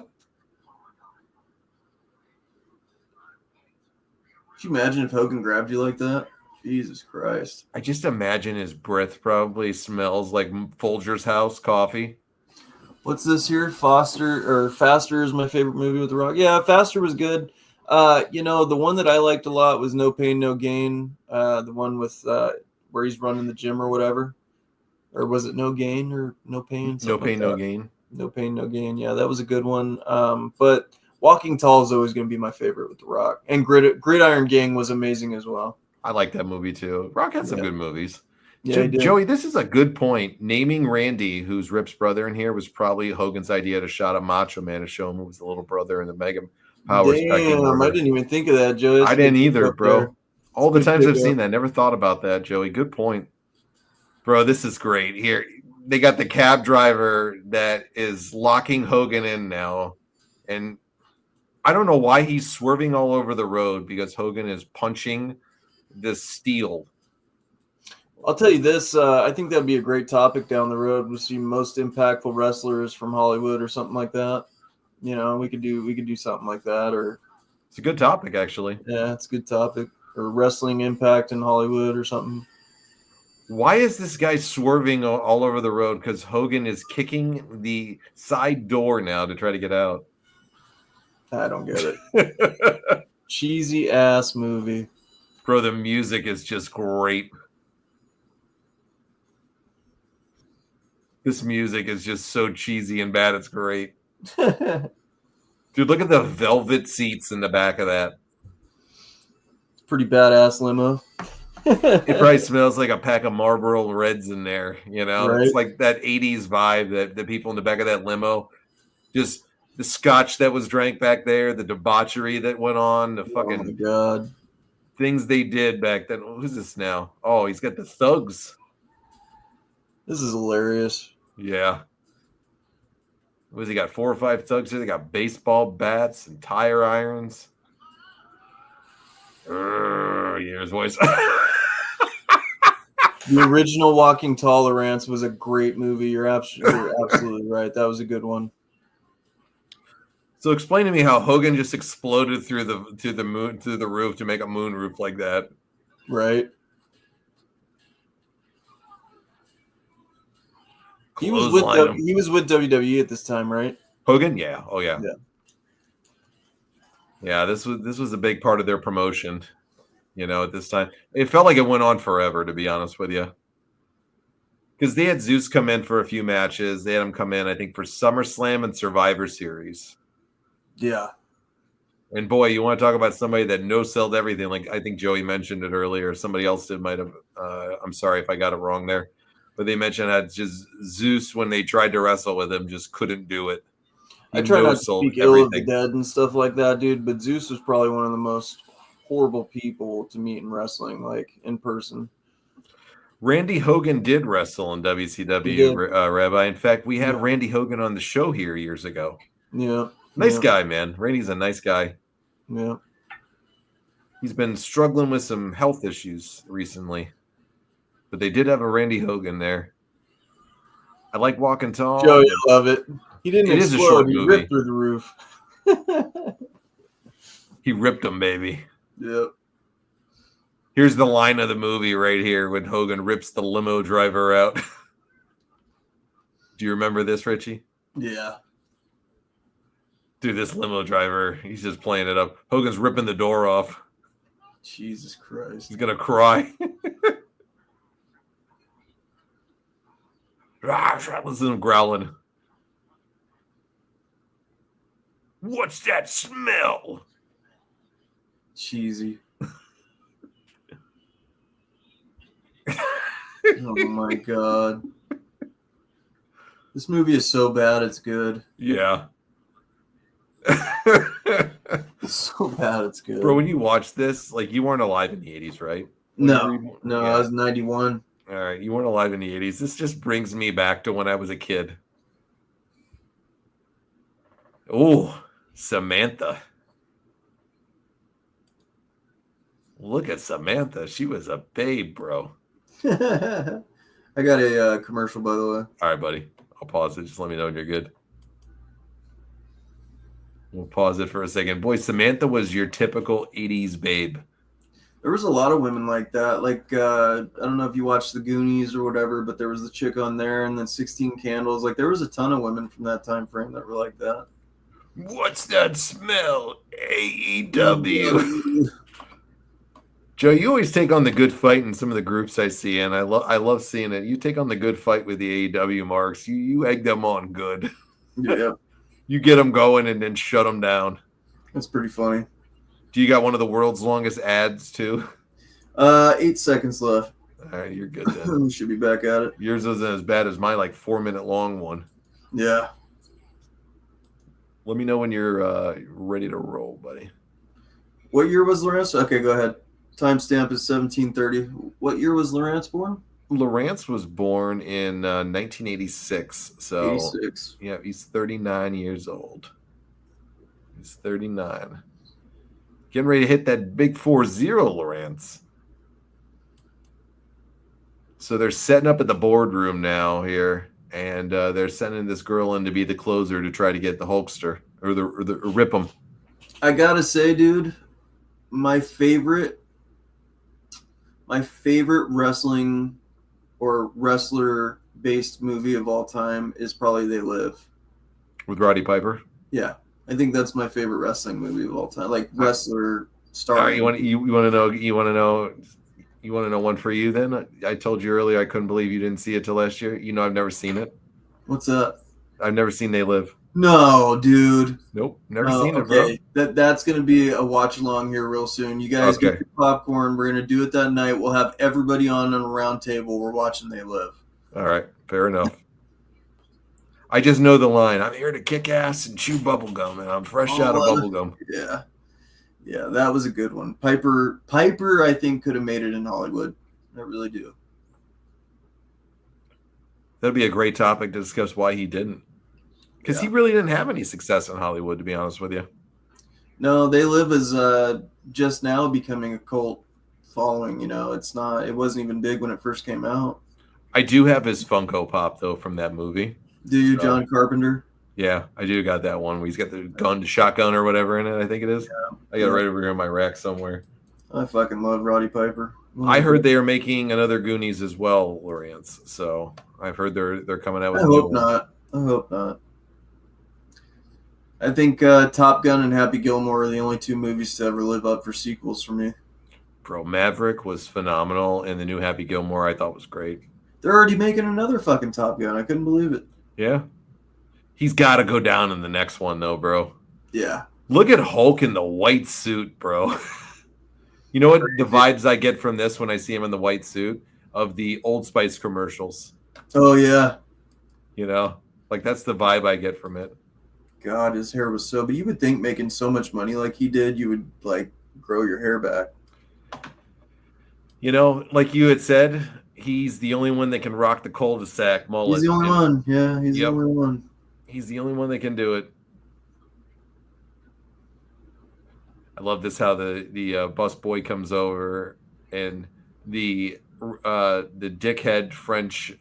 Could you imagine if Hogan grabbed you like that? Jesus Christ. I just imagine his breath probably smells like Folger's House coffee. What's this here? Faster is my favorite movie with The Rock. Yeah, Faster was good. The one that I liked a lot was No Pain, No Gain. The one with where he's running the gym or whatever. Or was it No Gain or No Pain? No Pain, No Gain. No Pain, No Gain. Yeah, that was a good one. But Walking Tall is always going to be my favorite with The Rock. And Gridiron Gang was amazing as well. I like that movie too. Rock had some good movies. Yeah, Joey, this is a good point. Naming Randy, who's Rip's brother in here, was probably Hogan's idea to shot a Macho Man to show him who was the little brother in the Mega Powers. Damn, I didn't even think of that, Joey. I didn't either, bro. There. All the times I've seen that, never thought about that, Joey. Good point. Bro, this is great. Here, they got the cab driver that is locking Hogan in now. And I don't know why he's swerving all over the road because Hogan is punching this steel. I'll tell you this. I think that'd be a great topic down the road. We see most impactful wrestlers from Hollywood or something like that. You know, we could do something like that. Or It's a good topic, actually. yeah, it's a good topic. Or wrestling impact in Hollywood or something. Why is this guy swerving all over the road? Because Hogan is kicking the side door now to try to get out. I don't get it. Cheesy ass movie. Bro, the music is just great. This music is just so cheesy and bad. It's great. Dude, look at the velvet seats in the back of that. Pretty badass limo. It probably smells like a pack of Marlboro Reds in there. You know, Right. It's like that 80s vibe that the people in the back of that limo, just the scotch that was drank back there, the debauchery that went on, the Oh my fucking god. things they did back then. Who's this now? Oh, he's got the thugs. This is hilarious. Yeah. What has he got? 4 or 5 thugs here. They got baseball bats and tire irons. You hear his voice. The original Walking Tolerance was a great movie. You're absolutely right. That was a good one. So explain to me how Hogan just exploded through the roof to make a moon roof like that. Right. He was with WWE at this time, right? Hogan, yeah. Oh yeah. Yeah. Yeah, this was a big part of their promotion, you know, at this time. It felt like it went on forever, to be honest with you. Because they had Zeus come in for a few matches. They had him come in, I think, for SummerSlam and Survivor Series. Yeah. And boy, you want to talk about somebody that no-selled everything. Like I think Joey mentioned it earlier. Somebody else might have. I'm sorry if I got it wrong there. But they mentioned that just Zeus, when they tried to wrestle with him, just couldn't do it. I try not to speak ill of the dead and stuff like that, dude, but Zeus was probably one of the most horrible people to meet in wrestling, like in person. Randy Hogan did wrestle in WCW, Rabbi. In fact, we had Randy Hogan on the show here years ago. Yeah. Nice guy, man. Randy's a nice guy. Yeah. He's been struggling with some health issues recently. But they did have a Randy Hogan there. I like Walking Tall. Joe, you love it. He didn't It explode. Is a short he movie. ripped through the roof. He ripped him, baby. Yep. Here's the line of the movie right here when Hogan rips the limo driver out. Do you remember this, Richie? Yeah. Dude, this limo driver, he's just playing it up. Hogan's ripping the door off. Jesus Christ. He's going to cry. Listen to him growling. What's that smell? Cheesy. Oh my god. This movie is so bad it's good. Yeah. It's so bad it's good. Bro, when you watch this, like you weren't alive in the 80s, right? No, Yeah. I was 91. All right, you weren't alive in the 80s. This just brings me back to when I was a kid. Oh, Samantha. Look at Samantha. She was a babe, bro. I got a commercial, by the way. All right, buddy. I'll pause it. Just let me know when you're good. We'll pause it for a second. Boy, Samantha was your typical 80s babe. There was a lot of women like that. Like, I don't know if you watched The Goonies or whatever, but there was the chick on there and then 16 Candles. Like, there was a ton of women from that time frame that were like that. What's that smell? AEW. Joe, you always take on the good fight in some of the groups I see, and I love seeing it. You take on the good fight with the AEW marks. You egg them on good. Yeah. You get them going and then shut them down. That's pretty funny. Do you got one of the world's longest ads, too? 8 seconds left. All right, you're good then. We should be back at it. Yours isn't as bad as my 4-minute long one. Yeah. Let me know when you're ready to roll, buddy. What year was Lawrence? Okay, go ahead. Timestamp is 1730. What year was Lawrence born? Lawrence was born in 1986. So 86. Yeah, he's 39 years old. He's 39. Getting ready to hit that big 4-0, Lawrence. So they're setting up at the boardroom now here, and they're sending this girl in to be the closer to try to get the Hulkster or rip him. I gotta say, dude, my favorite wrestling or wrestler based movie of all time is probably They Live. With Roddy Piper. Yeah, I think that's my favorite wrestling movie of all time. Like wrestler star. All right, you want to know one for you then? I told you earlier I couldn't believe you didn't see it till last year. You know I've never seen it. What's that? I've never seen They Live. No, dude. Nope, never seen it, bro. That's gonna be a watch along here real soon. You guys get your popcorn. We're gonna do it that night. We'll have everybody on a round table. We're watching They Live. All right, fair enough. I just know the line. I'm here to kick ass and chew bubblegum, and I'm fresh out of bubblegum. Yeah, that was a good one. Piper, I think, could have made it in Hollywood. I really do. That'd be a great topic to discuss why he didn't. Because he really didn't have any success in Hollywood, to be honest with you. No, They Live is just now becoming a cult following. You know, it wasn't even big when it first came out. I do have his Funko Pop, though, from that movie. Do you, John Carpenter? Yeah, I do got that one where he's got the shotgun or whatever in it, I think it is. Yeah. I got it right over here in my rack somewhere. I fucking love Roddy Piper. I heard they are making another Goonies as well, Lawrence. So I've heard they're coming out with I hope not. I think Top Gun and Happy Gilmore are the only two movies to ever live up for sequels for me. Bro, Maverick was phenomenal, and the new Happy Gilmore I thought was great. They're already making another fucking Top Gun. I couldn't believe it. Yeah. He's got to go down in the next one, though, bro. Yeah. Look at Hulk in the white suit, bro. You know what the vibes I get from this when I see him in the white suit? Of the Old Spice commercials. Oh, yeah. You know? Like, that's the vibe I get from it. God, his hair was so... But you would think making so much money like he did, you would, like, grow your hair back. You know, like you had said, he's the only one that can rock the cul-de-sac mullet. He's the only one. Yeah, he's the only one. He's the only one that can do it. I love this how the bus boy comes over and the dickhead French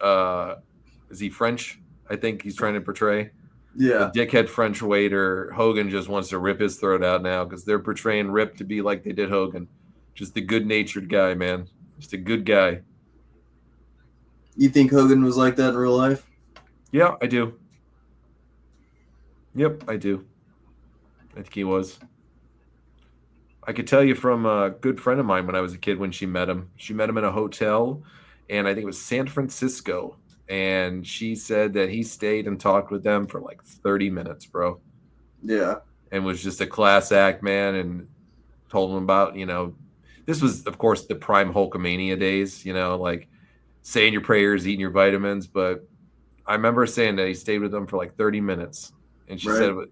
is he French? I think he's trying to portray. Yeah. The dickhead French waiter, Hogan just wants to rip his throat out now because they're portraying Rip to be like they did Hogan. Just a good-natured guy, man. Just a good guy. You think Hogan was like that in real life? Yeah, I do. Yep, I do. I think he was. I could tell you from a good friend of mine when I was a kid when she met him. She met him in a hotel, and I think it was San Francisco. And she said that he stayed and talked with them for like 30 minutes, bro. Yeah. And was just a class act, man, and told him about, you know, this was, of course, the prime Hulkamania days, you know, like saying your prayers, eating your vitamins. But I remember saying that he stayed with them for like 30 minutes. And she said it was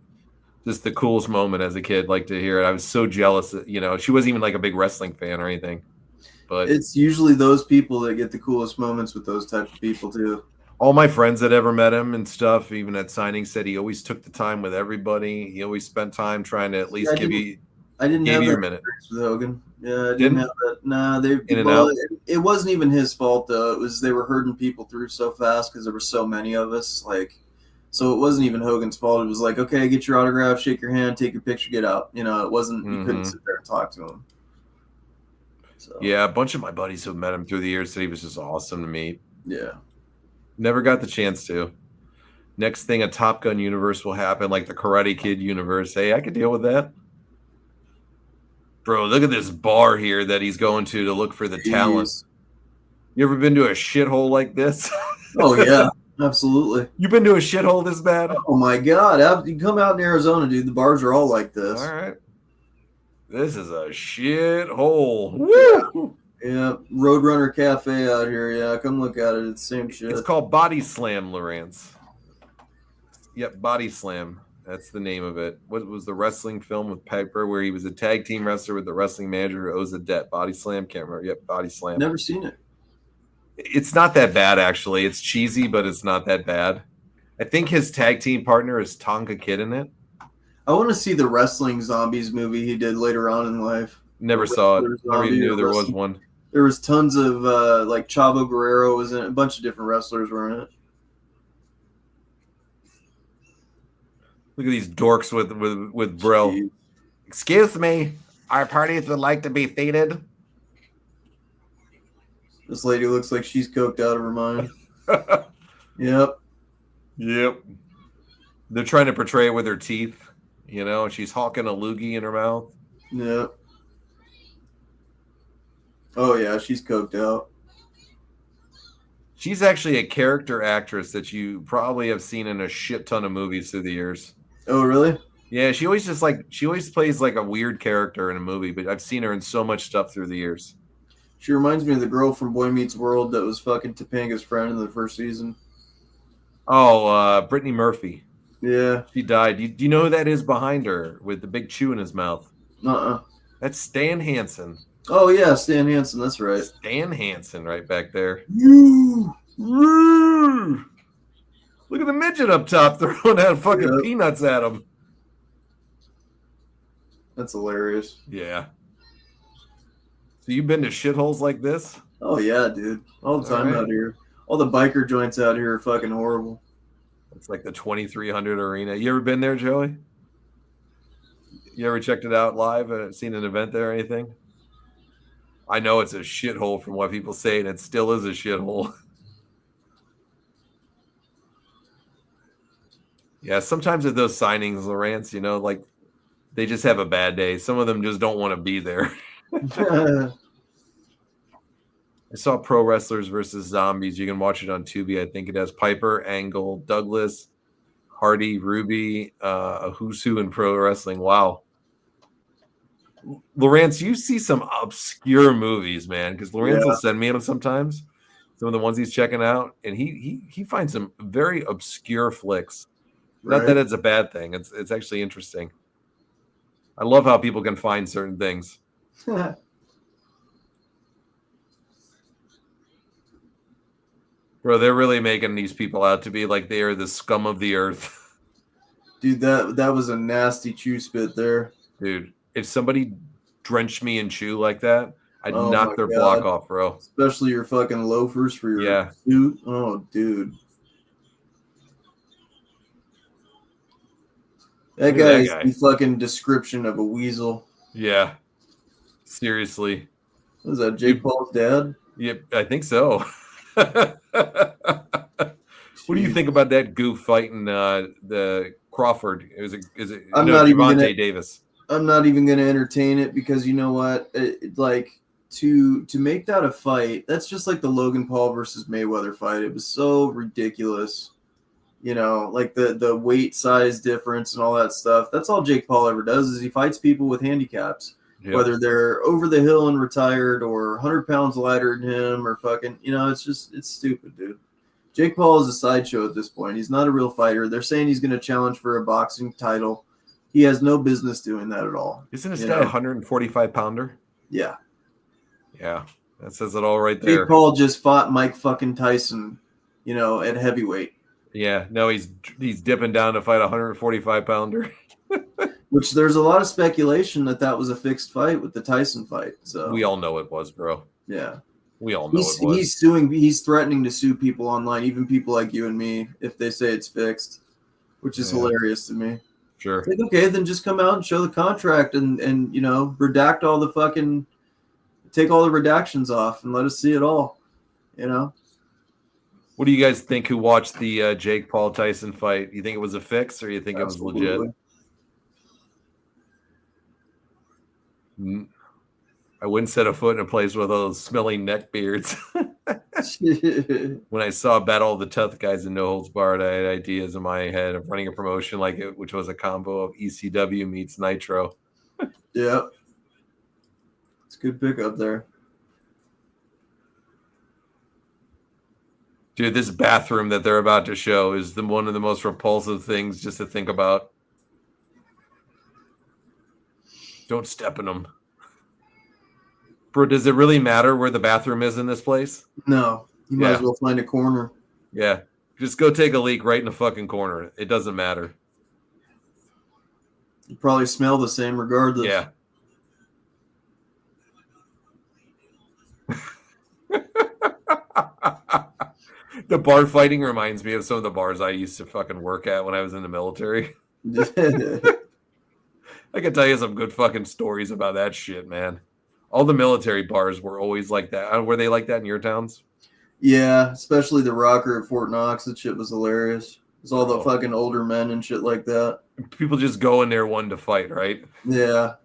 just the coolest moment as a kid, like to hear it. I was so jealous that, you know, she wasn't even like a big wrestling fan or anything. But it's usually those people that get the coolest moments with those type of people too. All my friends that ever met him and stuff, even at signing, said he always took the time with everybody. He always spent time trying to at least give you your minute. With Hogan. Yeah, I didn't have that. Nah, it wasn't even his fault though. It was they were herding people through so fast because there were so many of us. Like, so it wasn't even Hogan's fault. It was like, okay, get your autograph, shake your hand, take your picture, get out. You know, it wasn't. You couldn't sit there and talk to him. So. Yeah, a bunch of my buddies who met him through the years said he was just awesome to meet. Yeah. Never got the chance to. Next thing, a Top Gun universe will happen, like the Karate Kid universe. Hey, I could deal with that. Bro, look at this bar here that he's going to look for the talent. You ever been to a shithole like this? Oh, yeah, absolutely. You been to a shithole this bad? Oh, my God. You come out in Arizona, dude. The bars are all like this. All right. This is a shithole. Woo! Yeah, Roadrunner Cafe out here. Yeah, come look at it. It's the same shit. It's called Body Slam, Lawrence. Yep, Body Slam. That's the name of it. What was the wrestling film with Piper where he was a tag team wrestler with the wrestling manager who owes a debt? Body Slam? Can't remember. Yep, Body Slam. Never seen it. It's not that bad, actually. It's cheesy, but it's not that bad. I think his tag team partner is Tonka Kid in it. I want to see the Wrestling Zombies movie he did later on in life. Never saw it. Never even knew there was one. There was tons of like Chavo Guerrero was in it. A bunch of different wrestlers were in it. Look at these dorks with bro. Jeez. Excuse me, our parties would like to be seated. This lady looks like she's coked out of her mind. Yep. Yep. They're trying to portray it with her teeth, you know. She's hawking a loogie in her mouth. Yep. Oh yeah, she's coked out. She's actually a character actress that you probably have seen in a shit ton of movies through the years. Oh really? Yeah, she always plays like a weird character in a movie, but I've seen her in so much stuff through the years. She reminds me of the girl from Boy Meets World that was fucking Topanga's friend in the first season. Oh, Brittany Murphy. Yeah. She died. Do you know who that is behind her with the big chew in his mouth? That's Stan Hansen. Oh yeah, Stan Hansen. That's right. Stan Hansen, right back there. You. Look at the midget up top throwing out fucking peanuts at him. That's hilarious. Yeah. So you've been to shitholes like this? Oh yeah, dude. All the time out here. All the biker joints out here are fucking horrible. It's like the 2300 arena. You ever been there, Joey? You ever checked it out live? Seen an event there or anything? I know it's a shithole from what people say, and it still is a shithole. Yeah, sometimes at those signings, Lawrence, you know, like they just have a bad day. Some of them just don't want to be there. I saw Pro Wrestlers versus Zombies. You can watch it on Tubi. I think it has Piper, Angle, Douglas, Hardy, Ruby, a who's who in pro wrestling. Wow. Lawrence, you see some obscure movies, man, because Lawrence will send me them sometimes. Some of the ones he's checking out, and he finds some very obscure flicks. Right. Not that it's a bad thing. It's actually interesting. I love how people can find certain things. Bro, they're really making these people out to be like they are the scum of the earth. Dude, that was a nasty chew spit there. Dude, if somebody drenched me in chew like that, I'd knock their block off, bro. Especially your fucking loafers for your suit. Oh, dude. That guy is the fucking description of a weasel. Yeah. Seriously. Was that Jake Paul's dad? Yep, I think so. What do you think about that goof fighting the Crawford? Is it Gervonta Davis? I'm not even going to entertain it because you know what? To make that a fight, that's just like the Logan Paul versus Mayweather fight. It was so ridiculous. You know, like the weight size difference and all that stuff. That's all Jake Paul ever does is he fights people with handicaps. Yep. Whether they're over the hill and retired or 100 pounds lighter than him or fucking, you know, it's stupid, dude. Jake Paul is a sideshow at this point. He's not a real fighter. They're saying he's going to challenge for a boxing title. He has no business doing that at all. Isn't this guy a 145 pounder? Yeah. Yeah. That says it all right there. Jake Paul just fought Mike fucking Tyson, you know, at heavyweight. Yeah. No, he's dipping down to fight a 145 pounder. Which there's a lot of speculation that was a fixed fight with the Tyson fight. So we all know it was, bro. Yeah. We all know it was. He's threatening to sue people online, even people like you and me, if they say it's fixed, which is hilarious to me. Sure. Like, okay, then just come out and show the contract and you know, redact all the fucking, take all the redactions off and let us see it all, you know? What do you guys think who watched the Jake Paul Tyson fight? You think it was a fix or you think Absolutely. It was legit? I wouldn't set a foot in a place with those smelling neck beards. When I saw Battle of the Tough Guys in No Holds Barred, I had ideas in my head of running a promotion like it, which was a combo of ECW meets Nitro. Yeah. It's a good pickup there. Dude, this bathroom that they're about to show is one of the most repulsive things just to think about. Don't step in them. Bro, does it really matter where the bathroom is in this place? No. You might as well find a corner. Yeah. Just go take a leak right in the fucking corner. It doesn't matter. You probably smell the same regardless. Yeah. The bar fighting reminds me of some of the bars I used to fucking work at when I was in the military. I can tell you some good fucking stories about that shit, man. All the military bars were always like that. Were they like that in your towns? Yeah, especially the Rocker at Fort Knox. That shit was hilarious. It's all the Oh. fucking older men and shit like that. People just go in there one to fight, right? Yeah.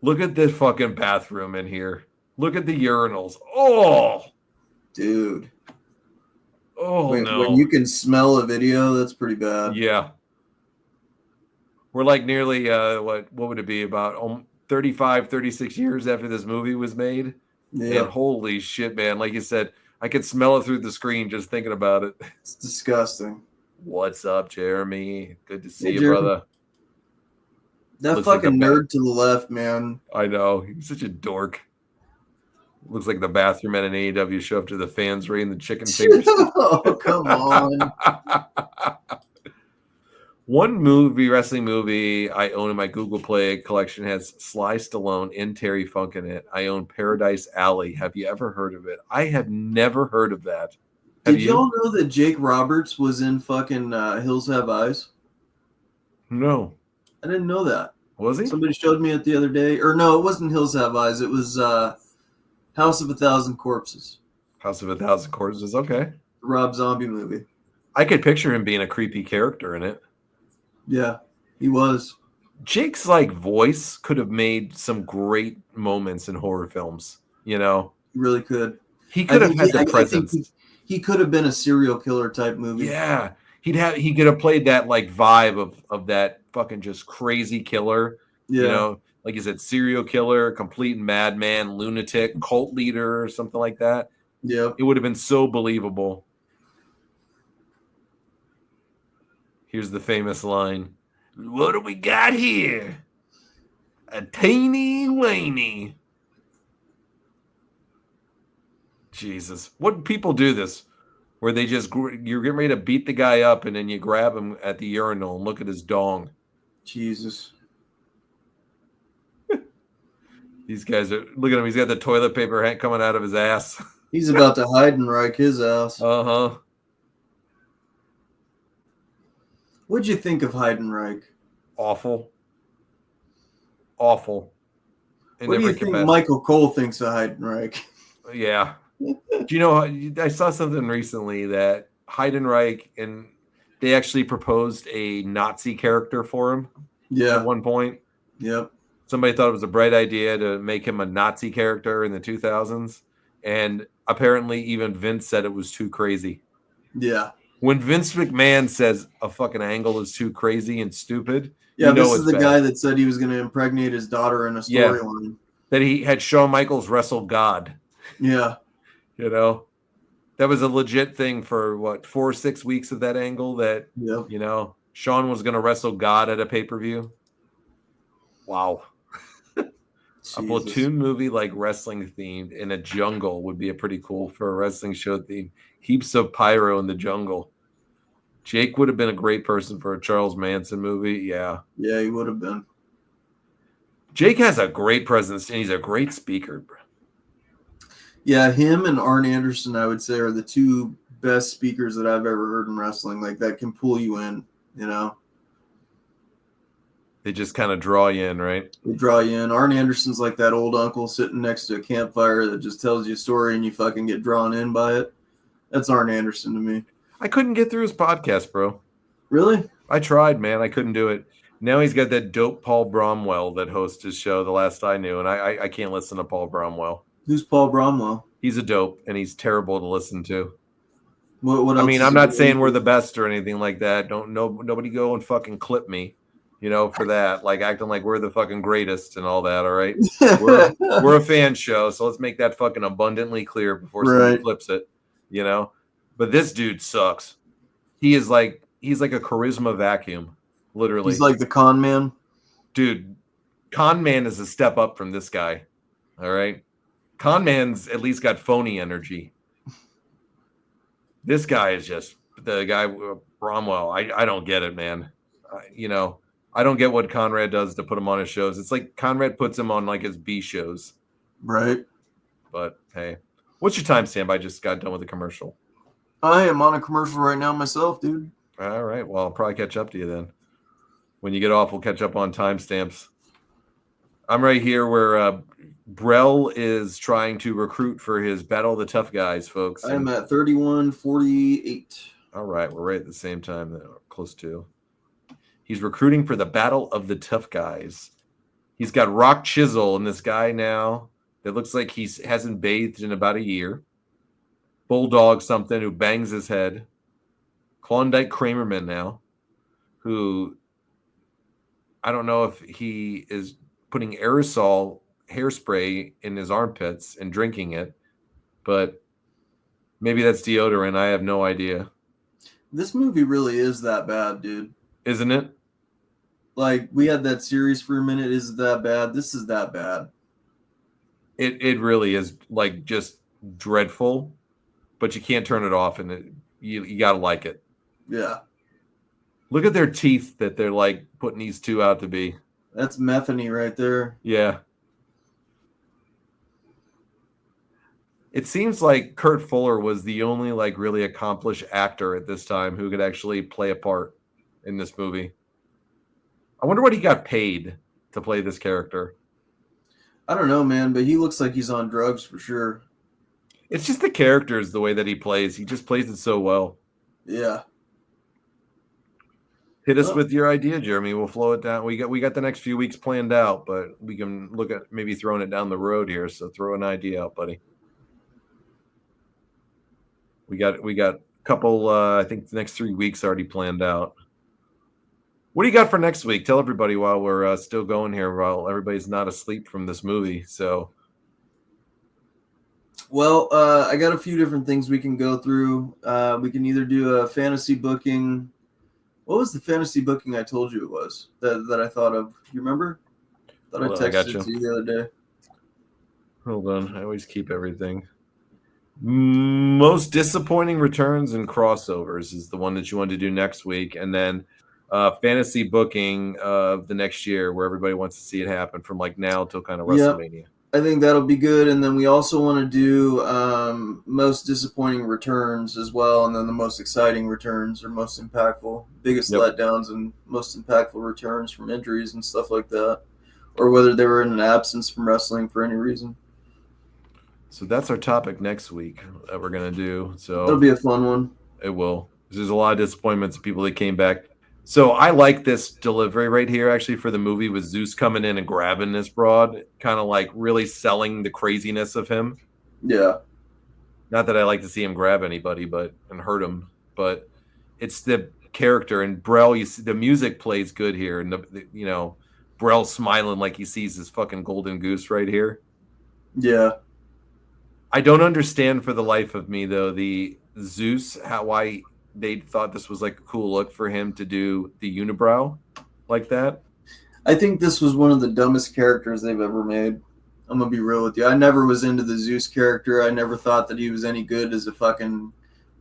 Look at this fucking bathroom in here. Look at the urinals. Oh, Dude. oh no. When you can smell a video, that's pretty bad. Yeah. We're like nearly, what would it be, about 35, 36 years after this movie was made? Yeah. And holy shit, man. Like you said, I could smell it through the screen just thinking about it. It's disgusting. What's up, Jeremy? Good to see you, Jeremy. brother. That Looks like fucking the nerd to the left, man. I know. He's such a dork. Looks like the bathroom at an AEW show after the fans rain the chicken fingers. Oh, come on. One wrestling movie I own in my Google Play collection has Sly Stallone and Terry Funk in it. I own Paradise Alley. Have you ever heard of it? I have never heard of that. Have Did y'all know that Jake Roberts was in fucking Hills Have Eyes? No. I didn't know that. Was he? Somebody showed me it the other day. Or no, it wasn't Hills Have Eyes. It was House of a Thousand Corpses. House of a Thousand Corpses. Okay. The Rob Zombie movie. I could picture him being a creepy character in it. Yeah, he was. Jake's like voice could have made some great moments in horror films. You know, He really could. he could have had the I presence. think he could have been a serial killer type movie. Yeah, he could have played that like vibe of that fucking just crazy killer. Yeah. You know, like you said, serial killer, complete madman, lunatic, cult leader, or something like that. Yep. It would have been so believable. Here's the famous line. What do we got here? A teeny weeny. Jesus. What people do this? Where they just, you're getting ready to beat the guy up and then you grab him at the urinal and look at his dong. Jesus. These guys are, look at him. He's got the toilet paper coming out of his ass. He's about to Heidenreich his ass. Uh-huh. What'd you think of Heidenreich? Awful. Awful. In What do you every think capacity. Michael Cole thinks of Heidenreich? Yeah. Do you know, I saw something recently that Heidenreich, and they actually proposed a Nazi character for him at Yeah. one point. Yep. Somebody thought it was a bright idea to make him a Nazi character in the 2000s. And apparently even Vince said it was too crazy. Yeah. When Vince McMahon says a fucking angle is too crazy and stupid, Yeah, you know this is it's the bad. guy that said he was going to impregnate his daughter in a Yeah. storyline. That he had Shawn Michaels wrestle God. Yeah. You know, that was a legit thing for what, 4 or 6 weeks of that angle that, Yep. you know, Shawn was going to wrestle God at a pay-per-view. Wow. A Jesus. platoon movie like wrestling themed in a jungle would be a pretty cool for a wrestling show theme. Heaps of pyro in the jungle. Jake would have been a great person for a Charles Manson movie. Yeah. Yeah, he would have been. Jake has a great presence and he's a great speaker. Yeah, him and Arn Anderson, I would say, are the two best speakers that I've ever heard in wrestling. Like, that can pull you in, you know? They just kind of draw you in, right? They draw you in. Arn Anderson's like that old uncle sitting next to a campfire that just tells you a story and you fucking get drawn in by it. That's Arn Anderson to me. I couldn't get through his podcast, bro. Really? I tried, man. I couldn't do it. Now he's got that dope Paul Bromwell that hosts his show the last I knew, and I can't listen to Paul Bromwell. Who's Paul Bromwell? He's a dope, and he's terrible to listen to. What I else mean, is I'm he not doing? saying we're the best or anything like that. Nobody go and fucking clip me, you know, for that. Like acting like we're the fucking greatest and all that. All right, we're a fan show, so let's make that fucking abundantly clear before somebody Right. clips it, you know. But this dude sucks. He's like a charisma vacuum, literally. He's like the con man. Dude, Con Man is a step up from this guy. All right. Con Man's at least got phony energy. This guy is just the guy, Bromwell. I don't get it, man. You know, I don't get what Conrad does to put him on his shows. It's like Conrad puts him on like his B shows. Right. But hey, what's your timestamp? I just got done with the commercial. I am on a commercial right now myself, dude. All right. Well, I'll probably catch up to you then. When you get off, we'll catch up on timestamps. I'm right here where Brell is trying to recruit for his Battle of the Tough Guys, folks. I am at 31:48. All right. We're right at the same time, close to. He's recruiting for the Battle of the Tough Guys. He's got Rock Chisel in this guy now that looks like he hasn't bathed in about a year. Bulldog something who bangs his head. Klondike Kramerman now, who I don't know if he is putting aerosol hairspray in his armpits and drinking it, but maybe that's deodorant. I have no idea. This movie really is that bad, dude. Isn't it? Like, we had that series for a minute. Is it that bad? This is that bad. It really is, like, just dreadful, but you can't turn it off, and you got to like it. Yeah. Look at their teeth that they're, like, putting these two out to be. That's Metheny right there. Yeah. It seems like Kurt Fuller was the only, like, really accomplished actor at this time who could actually play a part in this movie. I wonder what he got paid to play this character. I don't know, man, but he looks like he's on drugs for sure. It's just the characters, the way that he plays. He just plays it so well. Yeah. Hit us with your idea, Jeremy. We'll flow it down. We got the next few weeks planned out, but we can look at maybe throwing it down the road here. So throw an idea out, buddy. We got a couple. I think the next 3 weeks already planned out. What do you got for next week? Tell everybody while we're still going here, while everybody's not asleep from this movie. So, well, I got a few different things we can go through. We can either do a fantasy booking. What was the fantasy booking I told you it was that I thought of? You remember? Thought I texted it to you the other day. Hold on. I always keep everything. Most disappointing returns and crossovers is the one that you want to do next week. And then fantasy booking of the next year where everybody wants to see it happen from like now till kind of WrestleMania. Yep. I think that'll be good. And then we also want to do most disappointing returns as well. And then the most exciting returns or most impactful, biggest letdowns and most impactful returns from injuries and stuff like that. Or whether they were in an absence from wrestling for any reason. So that's our topic next week that we're going to do. So it'll be a fun one. It will. There's a lot of disappointments of people that came back. So I like this delivery right here, actually, for the movie with Zeus coming in and grabbing this broad, kind of like really selling the craziness of him. Yeah. Not that I like to see him grab anybody, and hurt him, but it's the character. And Brell, you see, the music plays good here, and Brell smiling like he sees his fucking golden goose right here. Yeah. I don't understand for the life of me though the Zeus why they thought this was like a cool look for him to do the unibrow like that. I think this was one of the dumbest characters they've ever made. I'm gonna be real with you. I never was into the Zeus character. I never thought that he was any good as a fucking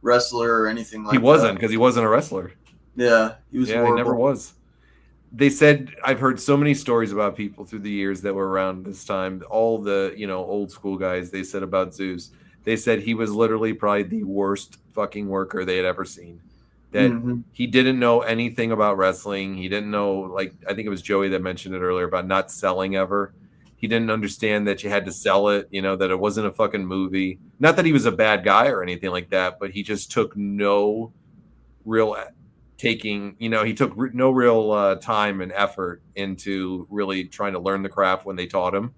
wrestler or anything like that. He wasn't, because he wasn't a wrestler. Yeah, he was. Yeah, he never was. They said, I've heard so many stories about people through the years that were around this time. All the, old school guys, they said about Zeus. They said he was literally probably the worst fucking worker they had ever seen. That he didn't know anything about wrestling. He didn't know, I think it was Joey that mentioned it earlier about not selling ever. He didn't understand that you had to sell it, that it wasn't a fucking movie. Not that he was a bad guy or anything like that, but he just took no real he took no real time and effort into really trying to learn the craft when they taught him.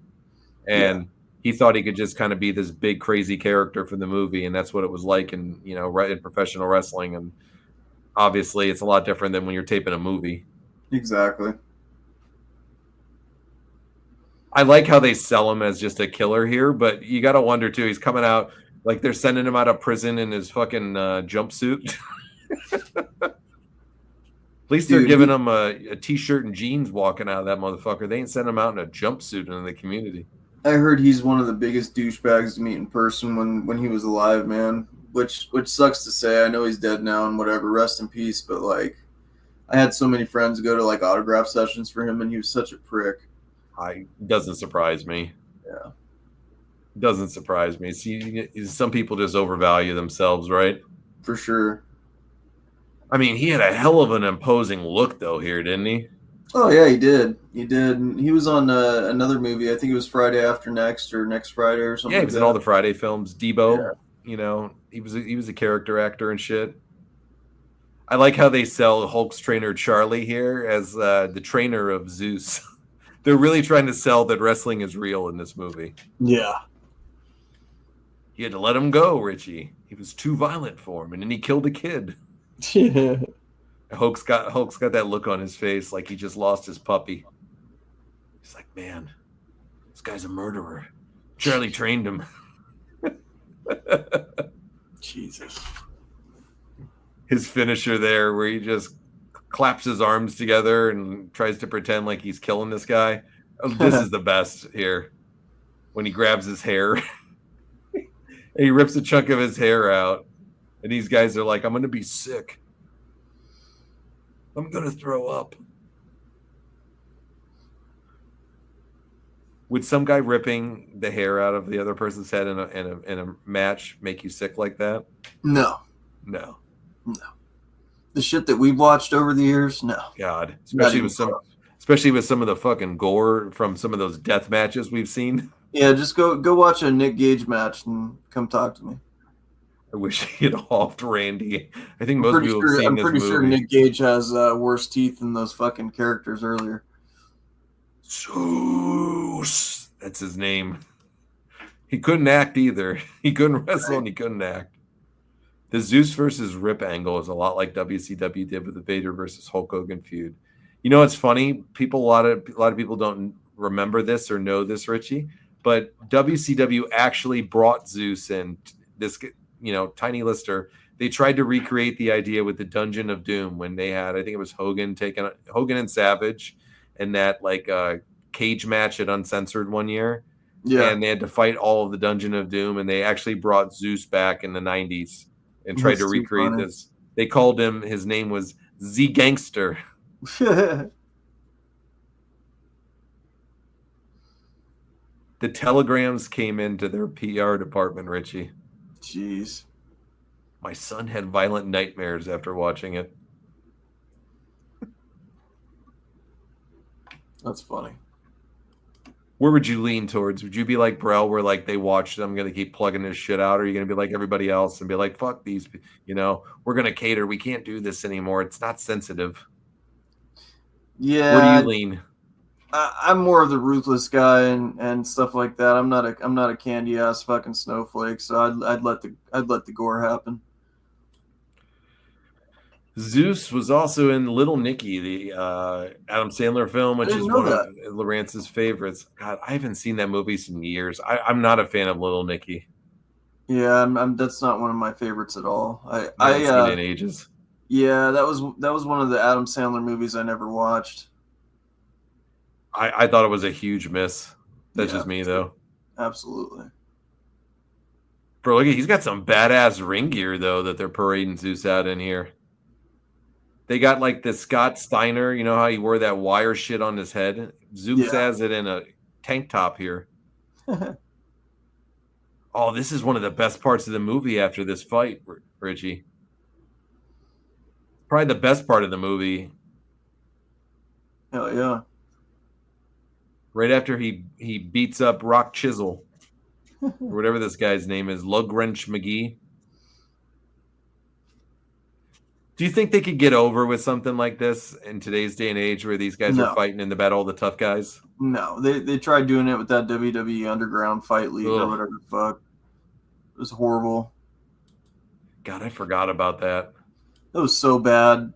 And he thought he could just kind of be this big, crazy character for the movie. And that's what it was like in professional wrestling. And obviously it's a lot different than when you're taping a movie. Exactly. I like how they sell him as just a killer here, but you got to wonder too, he's coming out like they're sending him out of prison in his fucking jumpsuit. At least they're giving him a t-shirt and jeans walking out of that motherfucker. They ain't sending him out in a jumpsuit in the community. I heard he's one of the biggest douchebags to meet in person when he was alive, man. Which sucks to say. I know he's dead now and whatever. Rest in peace. But I had so many friends go to autograph sessions for him, and he was such a prick. Doesn't surprise me. Yeah. Doesn't surprise me. See, some people just overvalue themselves, right? for sure. I mean, he had a hell of an imposing look, though, here, didn't he? Oh yeah, he did. He did. And he was on another movie. I think it was Friday After Next or Next Friday or something. Yeah, he like was that. in all the Friday films. Debo, Yeah. you know, he was a character actor and shit. I like how they sell Hulk's trainer Charlie here as the trainer of Zeus. They're really trying to sell that wrestling is real in this movie. Yeah. You had to let him go, Richie. He was too violent for him, and then he killed a kid. Yeah. Hulk's got that look on his face like he just lost his puppy. He's like, man, this guy's a murderer. Charlie trained him. Jesus. His finisher there, where he just claps his arms together and tries to pretend like he's killing this guy. Oh, this is the best here. When he grabs his hair, and he rips a chunk of his hair out, and these guys are like, "I'm going to be sick. I'm going to throw up." Would some guy ripping the hair out of the other person's head in a match make you sick like that? No. No. The shit that we've watched over the years, no. God, especially with some of the fucking gore from some of those death matches we've seen. Yeah, just go watch a Nick Gage match and come talk to me. I wish he had offed Randy. I think most people have seen I'm this pretty movie. sure Nick Gage has worse teeth than those fucking characters earlier. Zeus, that's his name. He couldn't act either. He couldn't wrestle and he couldn't act. The Zeus versus Rip angle is a lot like WCW did with the Vader versus Hulk Hogan feud. You know, it's funny. A lot of people don't remember this or know this, Richie, but WCW actually brought Zeus in. This, Tiny Lister. They tried to recreate the idea with the Dungeon of Doom when they had, I think it was Hogan and Savage, and that cage match at Uncensored one year. Yeah, and they had to fight all of the Dungeon of Doom, and they actually brought Zeus back in the 90s. And tried to recreate this. They called him, his name was Z Gangster. The telegrams came into their PR department, Richie. Jeez. My son had violent nightmares after watching it. That's funny. Where would you lean towards? Would you be like Brel, where like they watched it, I'm going to keep plugging this shit out? Or are you going to be like everybody else and be like, fuck these, we're going to cater. We can't do this anymore. It's not sensitive. Yeah. Where do you lean? I'm more of the ruthless guy and stuff like that. I'm not a candy ass fucking snowflake. So I'd let the gore happen. Zeus was also in Little Nicky, the Adam Sandler film, which is one of Lawrence's favorites. God, I haven't seen that movie in years. I'm not a fan of Little Nicky. Yeah, that's not one of my favorites at all. I haven't seen it in ages. Yeah, that was one of the Adam Sandler movies I never watched. I thought it was a huge miss. That's just me, though. Absolutely. Bro, look, he's got some badass ring gear, though, that they're parading Zeus out in here. They got like the Scott Steiner, you know how he wore that wire shit on his head? Zeus has it in a tank top here. Oh, this is one of the best parts of the movie after this fight, Richie. Probably the best part of the movie. Hell yeah. Right after he beats up Rock Chisel, or whatever this guy's name is, Lug Wrench McGee. Do you think they could get over with something like this in today's day and age where these guys are fighting in the battle of the tough guys? No, they tried doing it with that WWE Underground Fight League or whatever the fuck. It was horrible. God, I forgot about that. That was so bad.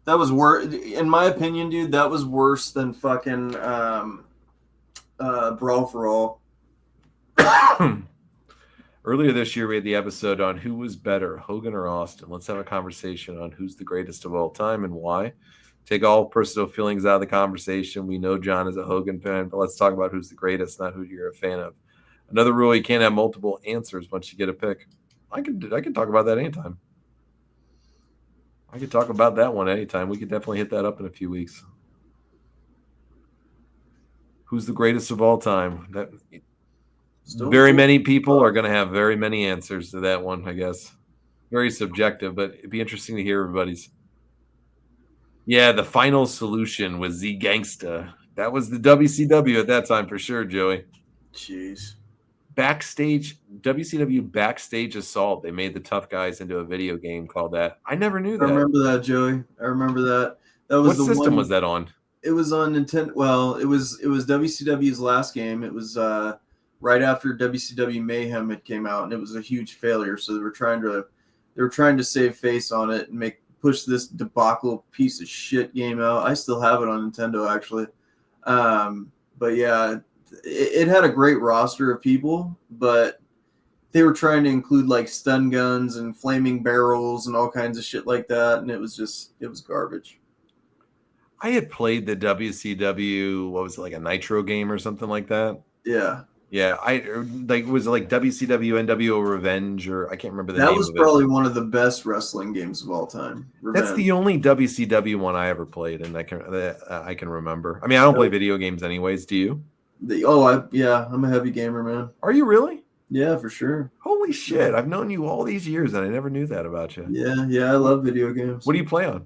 That was worse, in my opinion, dude. That was worse than fucking Brawl for All. Earlier this year, we had the episode on who was better, Hogan or Austin. Let's have a conversation on who's the greatest of all time and why. Take all personal feelings out of the conversation. We know John is a Hogan fan, but let's talk about who's the greatest, not who you're a fan of. Another rule: you can't have multiple answers once you get a pick. I can talk about that anytime. I could talk about that one anytime. We could definitely hit that up in a few weeks. Who's the greatest of all time? Very many people are going to have very many answers to that one, I guess. very subjective, but it'd be interesting to hear everybody's. Yeah, the final solution was Z Gangsta. That was the WCW at that time for sure, Joey. Jeez. Backstage WCW Backstage Assault. They made the tough guys into a video game called that. I never knew I that. remember that, Joey. I remember that. That was What the system one. was that on? It was on Nintendo. Well, it was WCW's last game. It was right after WCW Mayhem had came out, and it was a huge failure. So they were trying to save face on it and push this debacle piece of shit game out. I still have it on Nintendo actually, but yeah, it had a great roster of people, but they were trying to include like stun guns and flaming barrels and all kinds of shit like that, and it was garbage. I had played the WCW, what was it, like a Nitro game or something like that? Yeah. Yeah, was it like WCW NWO Revenge, or I can't remember the name of it. That was probably one of the best wrestling games of all time. Revenge. That's the only WCW one I ever played, and I can remember. I mean, I don't play video games anyways. Do you? I'm a heavy gamer, man. Are you really? Yeah, for sure. Holy shit! I've known you all these years, and I never knew that about you. Yeah, I love video games. What do you play on?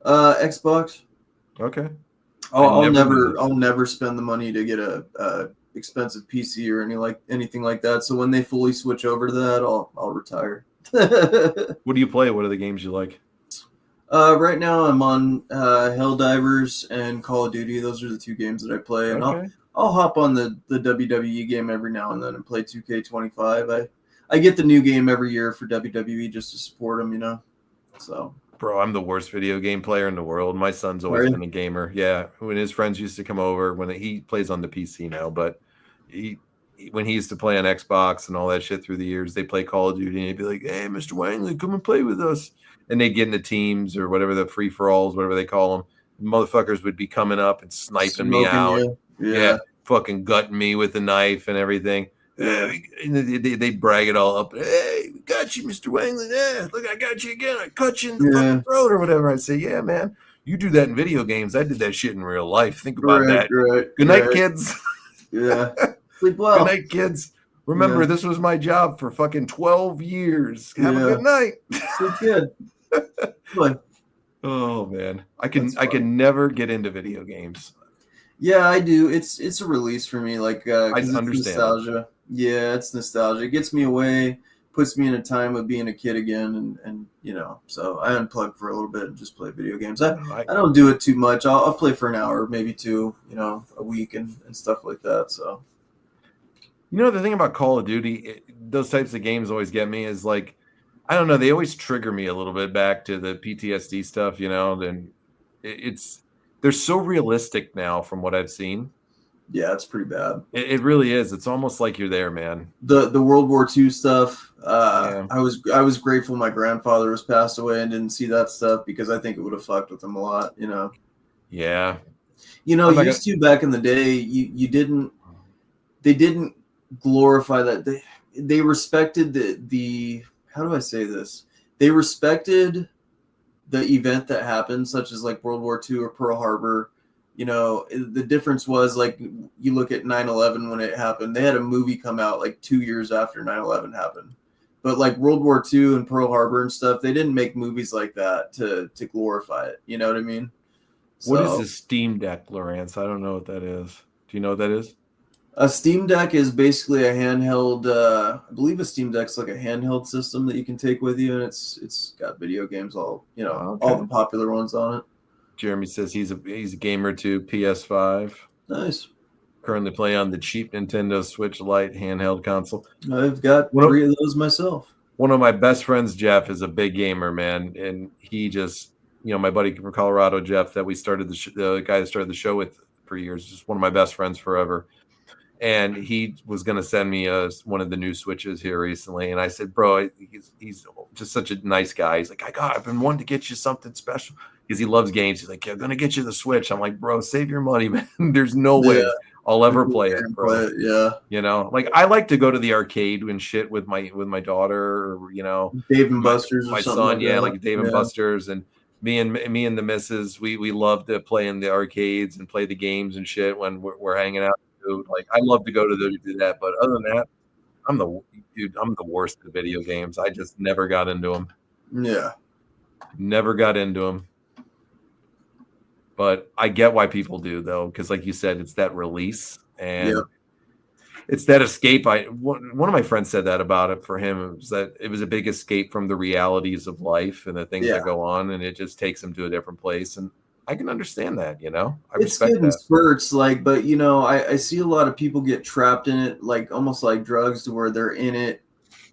Xbox. Okay. I'll never spend the money to get a expensive PC or anything like that. So when they fully switch over to that, I'll retire. What do you play? What are the games you like? Right now I'm on Helldivers and Call of Duty. Those are the two games that I play, and I'll hop on the WWE game every now and then and play 2K25. I get the new game every year for WWE just to support them, you know. So. Bro, I'm the worst video game player in the world. My son's always been a gamer. Yeah, when his friends used to come over, when he plays on the PC now, but when he used to play on Xbox and all that shit through the years, they play Call of Duty, and he'd be like, "Hey, Mr. Wangley, come and play with us." And they'd get into teams or whatever, the free-for-alls, whatever they call them. Motherfuckers would be coming up and sniping me out. Yeah, fucking gutting me with a knife and everything. And they brag it all up. Hey, we got you, Mr. Wangley. Yeah, look, I got you again. I cut you in the fucking throat or whatever. I'd say, yeah, man, you do that in video games. I did that shit in real life. Think about that. Good night, kids. Yeah. Sleep well. Good night, kids. Remember, this was my job for fucking 12 years. Have a good night. Sleep good. Oh man, I can never get into video games. Yeah, I do. It's a release for me. Like I understand. Nostalgia. Yeah, it's nostalgia. It gets me away, puts me in a time of being a kid again, and you know. So I unplug for a little bit and just play video games. I don't do it too much. I'll play for an hour, maybe two, you know, a week and stuff like that. So. You know, the thing about Call of Duty, those types of games always get me is like, I don't know, they always trigger me a little bit back to the PTSD stuff, you know, and they're so realistic now from what I've seen. Yeah, it's pretty bad. It really is. It's almost like you're there, man. The World War II stuff, I was grateful my grandfather was passed away and didn't see that stuff because I think it would have fucked with him a lot, you know. Yeah. You know, used to back in the day, they didn't glorify that. They respected the how do I say this? They respected the event that happened, such as like World War II or Pearl Harbor. You know, the difference was like you look at 9/11 when it happened. They had a movie come out like 2 years after 9/11 happened. But like World War II and Pearl Harbor and stuff, they didn't make movies like that to glorify it. You know what I mean? What is a Steam Deck, Lawrence? I don't know what that is. Do you know what that is? A Steam Deck is basically a handheld. I believe a Steam Deck's like a handheld system that you can take with you, and it's got video games, all the popular ones on it. Jeremy says he's a gamer too. PS5. Nice. Currently play on the cheap Nintendo Switch Lite handheld console. I've got 3 of those myself. One of my best friends, Jeff, is a big gamer, man, and he just, you know, my buddy from Colorado, Jeff, that we started the guy that started the show with for years, just one of my best friends forever. And he was going to send me one of the new Switches here recently. And I said, bro, he's just such a nice guy. He's like, I've been wanting to get you something special because he loves games. He's like, I'm going to get you the Switch. I'm like, bro, save your money, man. There's no way I'll ever play it, bro. Yeah. You know, like I like to go to the arcade and shit with my daughter, or, you know, Dave and Buster's, my son. Like Dave and Buster's, and me and the missus, we love to play in the arcades and play the games and shit when we're hanging out. Like I love to go to do that, but other than that, I'm the worst at video games. I just never got into them. Yeah. Never got into them. But I get why people do, though, because like you said, it's that release and Yep. it's that escape. One of my friends said that about it for him. It was that it was a big escape from the realities of life and the things Yeah. that go on, and it just takes him to a different place. And I can understand that, I It's respect good in that. spurts, like, but I see a lot of people get trapped in it, like almost like drugs, to where they're in it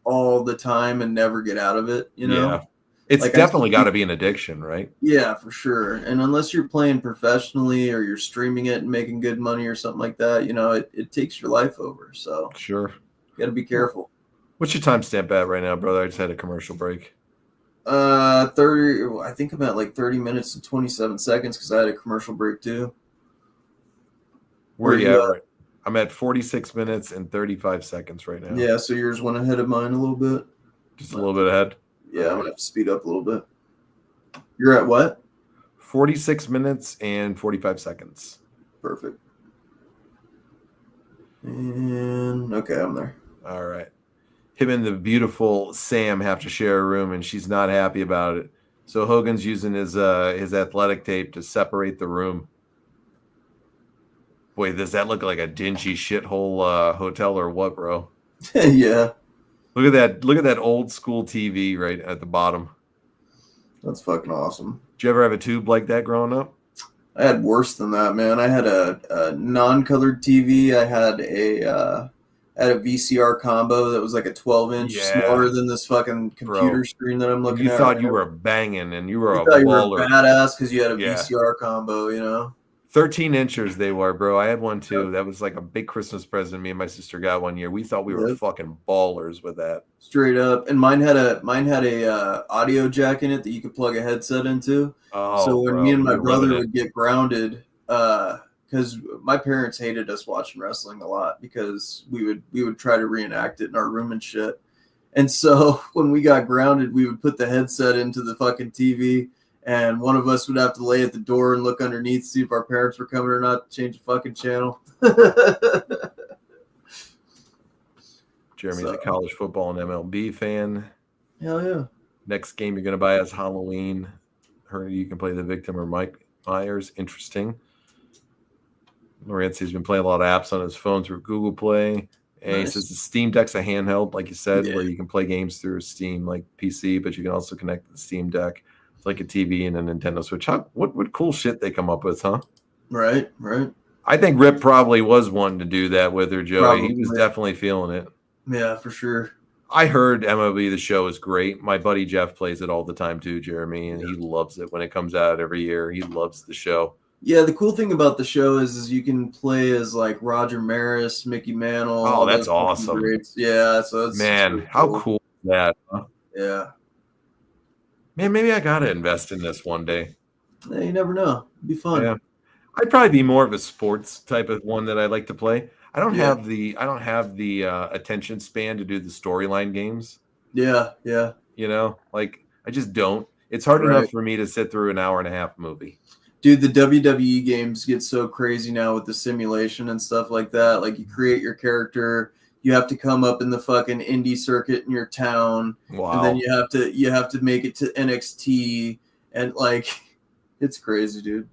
all the time and never get out of it. Yeah. It's Like I see definitely got to be an addiction, right? Yeah, for sure. And unless you're playing professionally or you're streaming it and making good money or something like that, it takes your life over. So Sure. you got to be careful. What's your timestamp at right now, brother? I just had a commercial break. 30. I think I'm at like 30 minutes and 27 seconds because I had a commercial break too. Where are you at? Right? I'm at 46 minutes and 35 seconds right now. Yeah, so yours went ahead of mine a little bit. Just a little bit ahead. Yeah, I'm gonna have to speed up a little bit. You're at what? 46 minutes and 45 seconds. Perfect. And okay, I'm there. All right. Him and the beautiful Sam have to share a room, and she's not happy about it. So Hogan's using his athletic tape to separate the room. Boy, does that look like a dingy shithole hotel or what, bro? Yeah. Look at that! Look at that old school TV right at the bottom. That's fucking awesome. Did you ever have a tube like that growing up? I had worse than that, man. I had a non-colored TV. I had a VCR combo that was like a 12-inch, smaller than this fucking computer screen that I'm looking at. You thought you were banging and you were a baller. You were badass because you had a VCR combo, 13 inchers they were, bro. I had one too. Yep. That was like a big Christmas present me and my sister got one year. We thought we were fucking ballers with that. Straight up. And mine had a audio jack in it that you could plug a headset into. Oh, so when me and my brother would get grounded, because my parents hated us watching wrestling a lot because we would try to reenact it in our room and shit. And so when we got grounded, we would put the headset into the fucking TV. And one of us would have to lay at the door and look underneath, see if our parents were coming or not, change the fucking channel. Jeremy's a college football and MLB fan. Hell yeah. Next game you're going to buy is Halloween. You can play the victim or Mike Myers. Interesting. Lorenzi's been playing a lot of apps on his phone through Google Play. And He says the Steam Deck's a handheld, like you said, where you can play games through Steam, like PC, but you can also connect to the Steam Deck. It's like a TV and a Nintendo Switch. What cool shit they come up with, huh? Right. I think Rip probably was one to do that with her, Joey. Probably. He was definitely feeling it. Yeah, for sure. I heard MLB The Show is great. My buddy Jeff plays it all the time too, Jeremy, and he loves it when it comes out every year. He loves the show. Yeah, the cool thing about the show is you can play as like Roger Maris, Mickey Mantle. Oh, that's awesome. Yeah, so it's really how cool is that? Huh? Yeah. Man, maybe I gotta invest in this one day. Yeah, you never know. It'd be fun. Yeah. I'd probably be more of a sports type of one that I like to play. I don't have the attention span to do the storyline games. Yeah. I just don't. It's hard enough for me to sit through an hour and a half movie. Dude, the WWE games get so crazy now with the simulation and stuff like that. Like you create your character, you have to come up in the fucking indie circuit in your town, and then you have to make it to NXT, and like it's crazy, dude.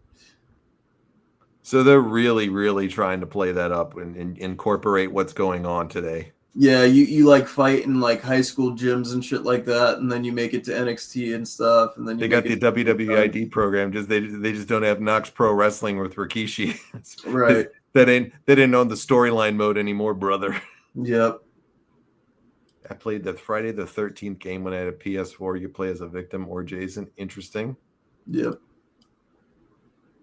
So they're really, really trying to play that up and incorporate what's going on today. Yeah, you like fight in like high school gyms and shit like that, and then you make it to NXT and stuff, and then they got the WWID program. They just don't have Knox Pro Wrestling with Rikishi. Right. They didn't own the storyline mode anymore, brother. Yep. I played the Friday the 13th game when I had a PS4. You play as a victim or Jason. Interesting. Yep.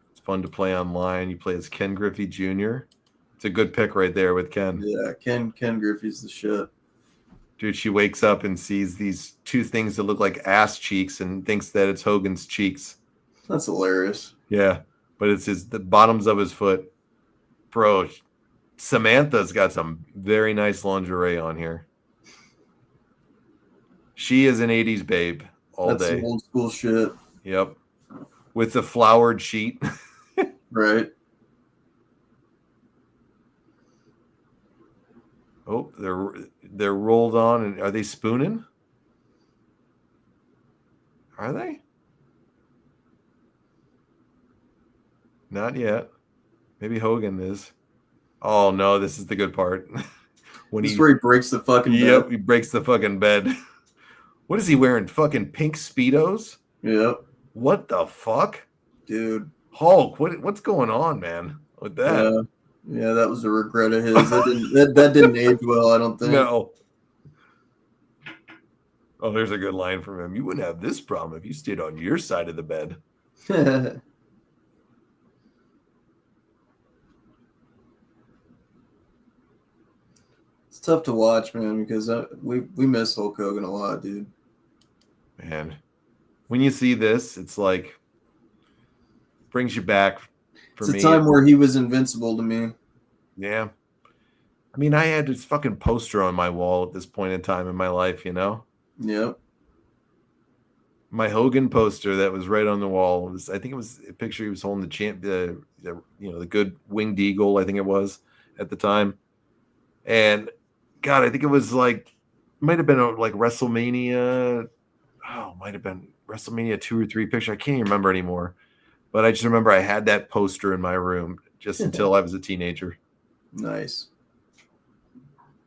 It's fun to play online. You play as Ken Griffey Jr. It's a good pick right there with Ken. Yeah, Ken Griffey's the shit. Dude, she wakes up and sees these two things that look like ass cheeks and thinks that it's Hogan's cheeks. That's hilarious. Yeah, but it's the bottoms of his foot. Bro, Samantha's got some very nice lingerie on here. She is an 80s babe all day. That's some old school shit. Yep. With the flowered sheet. Right. Oh, they're rolled on, and are they spooning? Are they? Not yet. Maybe Hogan is. Oh no, this is the good part. When This is where he breaks the fucking bed. he breaks the fucking bed. What is he wearing? Fucking pink Speedos? Yep. What the fuck? Dude. Hulk, what's going on, man? With that? Yeah, that was a regret of his. That didn't age well, I don't think. No. Oh, there's a good line from him. You wouldn't have this problem if you stayed on your side of the bed. It's tough to watch, man, because we miss Hulk Hogan a lot, dude. Man, when you see this, it's like brings you back. For me, it's a time where he was invincible to me. Yeah. I mean, I had this fucking poster on my wall at this point in time in my life, you know? Yep. My Hogan poster that was right on the wall was, I think it was a picture he was holding the good winged eagle, I think it was at the time. And God, I think it was like, might have been like WrestleMania. Oh, might have been WrestleMania 2 or 3 picture. I can't even remember anymore. But I just remember I had that poster in my room just until I was a teenager. Nice.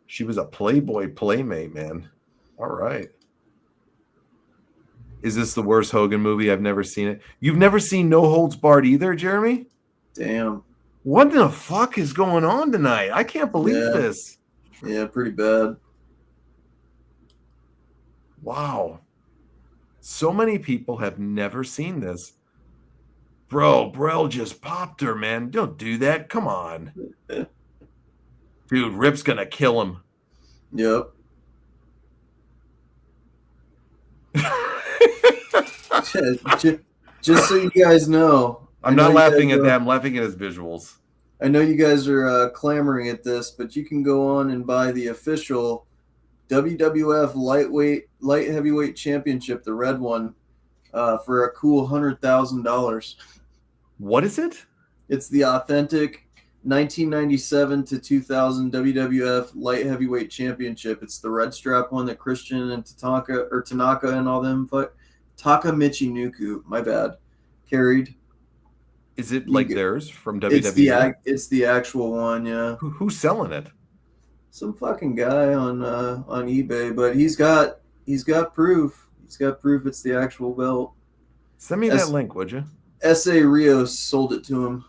She was a Playboy playmate, man. All right. Is this the worst Hogan movie? I've never seen it. You've never seen No Holds Barred either, Jeremy? Damn. What the fuck is going on tonight? I can't believe this. Yeah, pretty bad. Wow. So many people have never seen this. Bro, Brell just popped her, man. Don't do that. Come on. Dude, Rip's going to kill him. Yep. Just so you guys know. I'm not laughing at that. I'm laughing at his visuals. I know you guys are clamoring at this, but you can go on and buy the official WWF Light Heavyweight Championship, the red one, for a cool $100,000. What is it? It's the authentic 1997 to 2000 WWF Light Heavyweight Championship. It's the red strap one that Christian and Tanaka and all them Taka Michinoku, my bad, carried. Is it like theirs from WWE? It's the actual one, yeah. Who's selling it? Some fucking guy on eBay, but he's got proof. He's got proof it's the actual belt. Send me that link, would you? S.A. Rios sold it to him.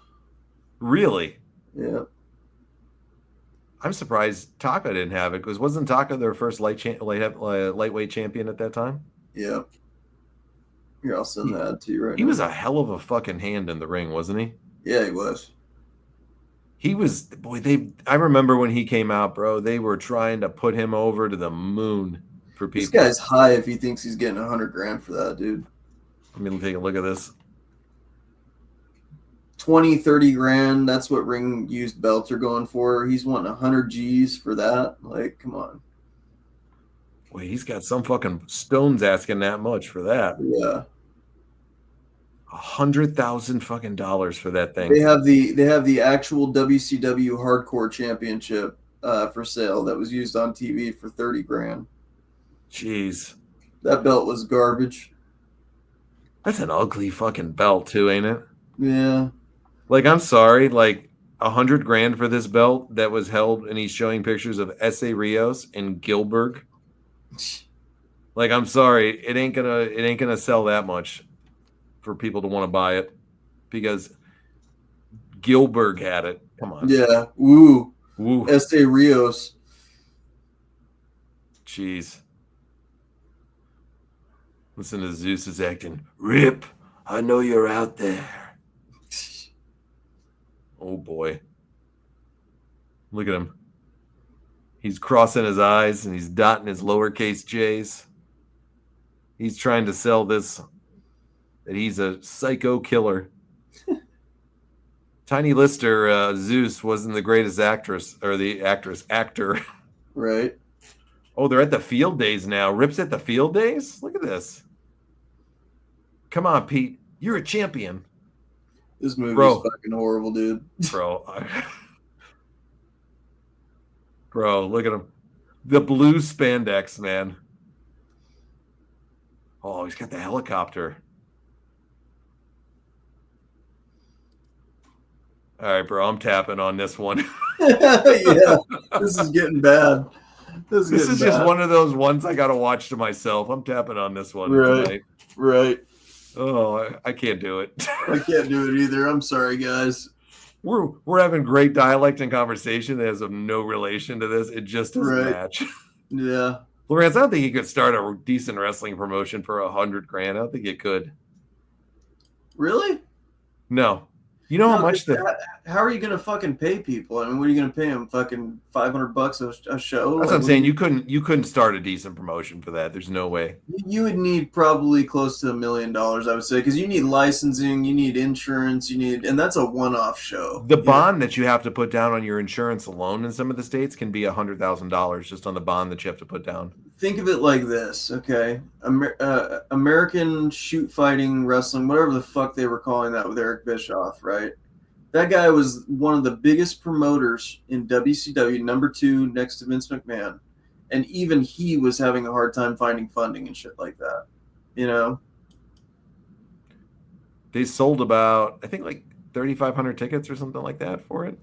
Really? Yeah. I'm surprised Taka didn't have it, because wasn't Taka their first lightweight champion at that time? Yeah. Here, I'll send that to you right now. He was a hell of a fucking hand in the ring, wasn't he? Yeah, he was. He was, boy, I remember when he came out, bro, they were trying to put him over to the moon for people. This guy's high if he thinks he's getting $100,000 for that, dude. Let me take a look at this. 20, 30 grand. That's what ring used belts are going for. He's wanting 100 G's for that. Like, come on. Boy, he's got some fucking stones asking that much for that. Yeah. $100,000 fucking dollars for that thing. They have the actual WCW Hardcore Championship for sale that was used on TV for 30 grand. Jeez. That belt was garbage. That's an ugly fucking belt too, ain't it? Yeah. Like, I'm sorry, like $100,000 for this belt that was held, and he's showing pictures of S.A. Rios and Gilbert. Like, I'm sorry, it ain't gonna sell that much for people to want to buy it, because Gilbert had it. Come on. Yeah. Woo. Woo. S.A. Rios. Jeez. Listen to Zeus acting. Rip, I know you're out there. Oh boy. Look at him. He's crossing his eyes and he's dotting his lowercase j's. He's trying to sell this, that he's a psycho killer. Tiny Lister, Zeus wasn't the greatest actor. Right. Oh, they're at the field days now. Rip's at the field days? Look at this. Come on, Pete. You're a champion. This movie's fucking horrible, dude. Bro, Bro, look at him. The blue spandex, man. Oh, he's got the helicopter. All right, bro, I'm tapping on this one. Yeah, this is getting bad. This is just one of those ones I got to watch to myself. I'm tapping on this one tonight. Right. Oh, I can't do it. I can't do it either. I'm sorry, guys. We're having great dialect and conversation that has of no relation to this. It just doesn't match. Yeah. Lawrence, I don't think you could start a decent wrestling promotion for $100,000. I don't think you could. Really? No. You know how much how are you gonna fucking pay people? I mean, what are you gonna pay them? Fucking $500 a show? That's what I'm saying. You couldn't start a decent promotion for that. There's no way. You would need probably close to $1 million, I would say, because you need licensing, you need insurance, and that's a one-off show. The bond that you have to put down on your insurance alone in some of the states can be $100,000 just on the bond that you have to put down. Think of it like this, okay? American shoot fighting wrestling, whatever the fuck they were calling that with Eric Bischoff, right? That guy was one of the biggest promoters in WCW, number 2 next to Vince McMahon. And even he was having a hard time finding funding and shit like that, you know? They sold about, I think, like 3,500 tickets or something like that for it.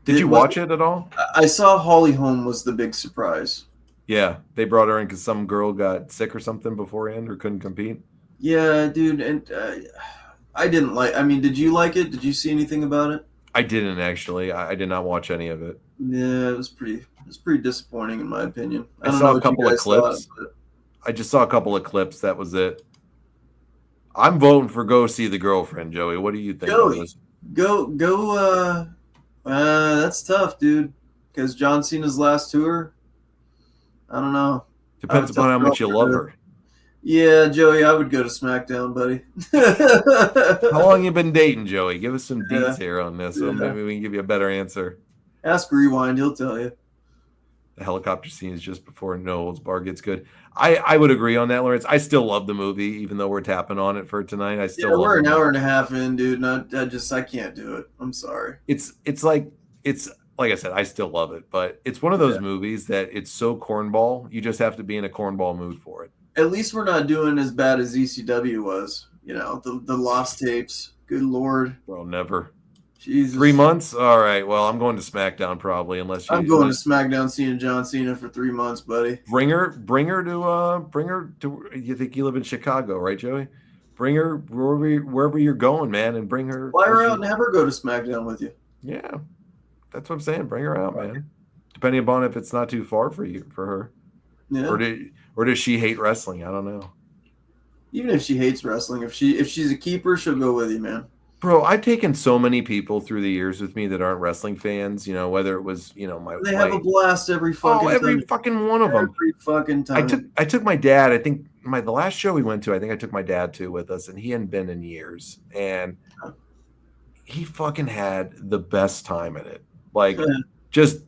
Did you watch it at all? I saw Holly Holm was the big surprise. Yeah, they brought her in because some girl got sick or something beforehand or couldn't compete. Yeah, dude, and I didn't like. I mean, did you like it? Did you see anything about it? I didn't actually. I did not watch any of it. Yeah, it was pretty disappointing in my opinion. I saw a couple of clips. I just saw a couple of clips. That was it. I'm voting for go see the girlfriend, Joey. What do you think? Joey, go. That's tough, dude. Because John Cena's last tour. I don't know. Depends upon how much you love her. Yeah, Joey, I would go to SmackDown, buddy. How long you been dating, Joey? Give us some deets here on this, so maybe we can give you a better answer. Ask Rewind, he'll tell you. The helicopter scene is just before No Holds Barred gets good. I would agree on that, Lawrence. I still love the movie, even though we're tapping on it for tonight. I still love we're an hour and a half in, dude. I can't do it. I'm sorry. It's like I said, I still love it, but it's one of those movies that it's so cornball. You just have to be in a cornball mood for it. At least we're not doing as bad as ECW was. You know, the lost tapes. Good Lord. Well, never. Jesus. 3 months? All right. Well, I'm going to SmackDown probably, unless you. I'm going to SmackDown seeing John Cena for 3 months, buddy. Bring her to. You think you live in Chicago, right, Joey? Bring her wherever you're going, man, and bring her. Fly her out and have her go to SmackDown with you. Yeah. That's what I'm saying. Bring her out, man. Depending upon if it's not too far for her. Yeah. Or does she hate wrestling? I don't know. Even if she hates wrestling, if she's a keeper, she'll go with you, man. Bro, I've taken so many people through the years with me that aren't wrestling fans. You know, whether it was they have a blast every fucking fucking one of them. Every fucking time. I took my dad. I think the last show we went to, I think I took my dad to with us, and he hadn't been in years, and he fucking had the best time in it. Like, just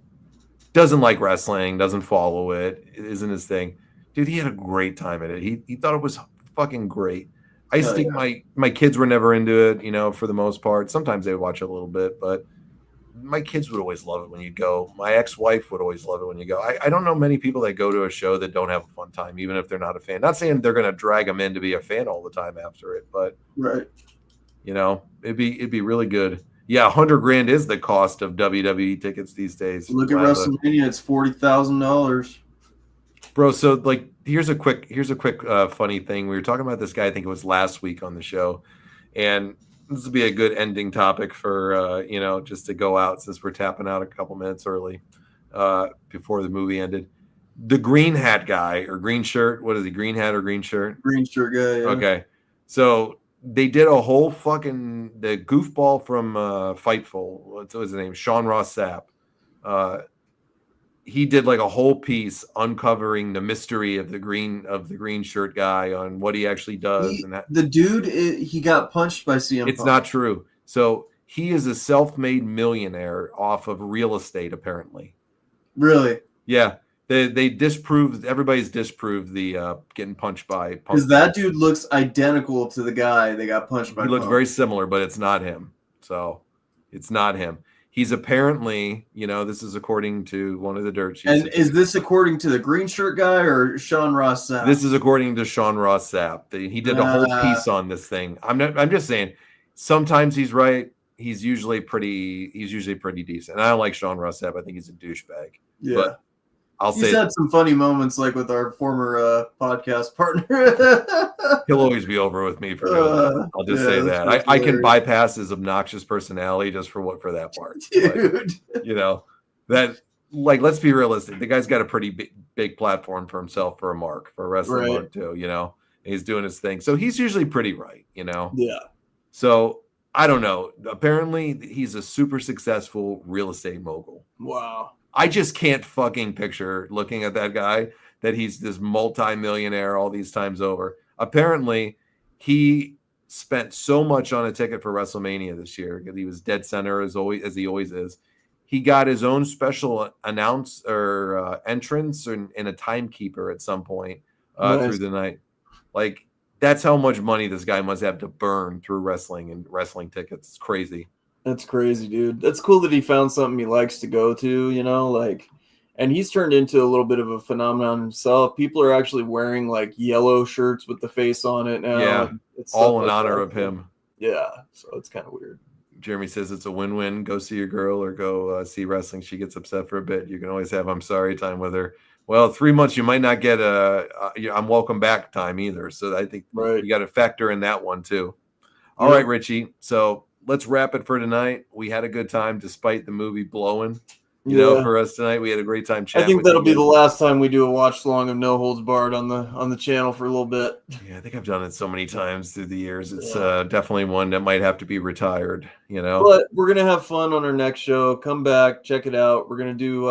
doesn't like wrestling, doesn't follow it, isn't his thing. Dude, he had a great time in it. He thought it was fucking great. I used to think my kids were never into it, for the most part. Sometimes they would watch it a little bit, but my kids would always love it when you go. My ex-wife would always love it when you go. I don't know many people that go to a show that don't have a fun time, even if they're not a fan. Not saying they're going to drag them in to be a fan all the time after it, but it'd be really good. Yeah, $100,000 is the cost of WWE tickets these days. Look at WrestleMania; it's $40,000. Bro, so like, here's a quick funny thing. We were talking about this guy. I think it was last week on the show, and this would be a good ending topic for just to go out since we're tapping out a couple minutes early before the movie ended. The green hat guy or green shirt. What is he? Green hat or green shirt? Green shirt guy. Yeah. Okay, so. They did a whole the goofball from Fightful. What was his name? Sean Ross Sapp. He did like a whole piece uncovering the mystery of the green shirt guy on what he actually does. The dude, he got punched by CM Punk. It's not true. So he is a self-made millionaire off of real estate, apparently. Really? Yeah. Everybody's disproved the getting punched by Punk. Because that dude looks identical to the guy that got punched by Punk. He looks very similar, but it's not him. So it's not him. He's apparently, this is according to one of the dirt sheets. And is this according to the green shirt guy or Sean Ross Sapp? This is according to Sean Ross Sapp. He did a whole piece on this thing. I'm just saying, sometimes he's right. He's usually pretty decent. And I don't like Sean Ross Sapp. I think he's a douchebag. Yeah. But He's had some funny moments, like with our former podcast partner. He'll always be over with me for doing that. I'll just say that. I can bypass his obnoxious personality just for that part. Dude. That, like, let's be realistic. The guy's got a pretty big platform for himself, for a wrestling mark too, and he's doing his thing. So he's usually pretty right, Yeah. So I don't know. Apparently he's a super successful real estate mogul. Wow. I just can't fucking picture looking at that guy, that he's this multi-millionaire all these times over. Apparently, he spent so much on a ticket for WrestleMania this year because he was dead center as he always is. He got his own special entrance and a timekeeper at some point through the night. Like, that's how much money this guy must have to burn through wrestling and wrestling tickets. It's crazy. That's crazy, dude. That's cool that he found something he likes to go to, and he's turned into a little bit of a phenomenon himself. People are actually wearing like yellow shirts with the face on it now. Yeah, it's all in honor of him. Yeah, so it's kind of weird. Jeremy says it's a win-win. Go see your girl or go see wrestling. She gets upset for a bit. You can always have I'm sorry time with her. Well, 3 months you might not get I'm welcome back time either. So I think you got to factor in that one too. All right, Richie. So let's wrap it for tonight. We had a good time despite the movie blowing. For us tonight, we had a great time chatting. I think that'll be the last time we do a watch along of No Holds Barred on the channel for a little bit. Yeah, I think I've done it so many times through the years. It's definitely one that might have to be retired. But we're gonna have fun on our next show. Come back, check it out. We're gonna do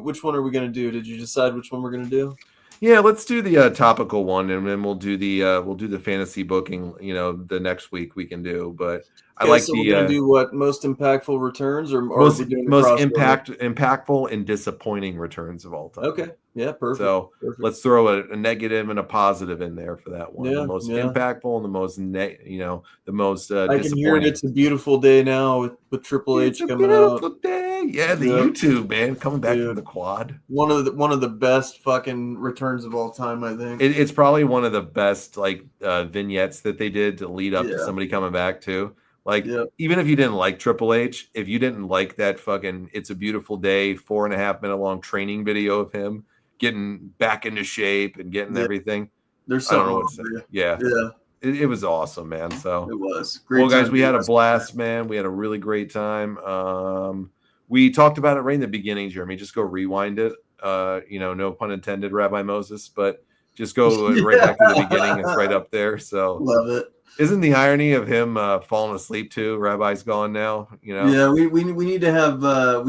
which one are we gonna do? Did you decide which one we're gonna do? Yeah, let's do the topical one, and then we'll do the fantasy booking. The next week we can do. But I like we're gonna do what, most impactful returns, or most impactful and disappointing returns of all time. Okay, yeah, perfect. So let's throw a negative and a positive in there for that one. Yeah, the most impactful and the most the most I can hear It's a Beautiful Day now with Triple H coming out. Beautiful day. Yeah, the YouTube man coming back from the quad. One of the best fucking returns of all time, I think. It's probably one of the best vignettes that they did to lead up to somebody coming back too. Even if you didn't like Triple H, if you didn't like that fucking It's a Beautiful Day 4.5 minute long training video of him getting back into shape and getting everything, there's I don't know what to say. Yeah. It was awesome, man. So it was great. Well, guys, we had a blast, man. We had a really great time. We talked about it right in the beginning, Jeremy. Just go rewind it. No pun intended, Rabbi Moses, but just go right back to the beginning. It's right up there. So love it. Isn't the irony of him falling asleep too? Rabbi's gone now. Yeah, we need to have a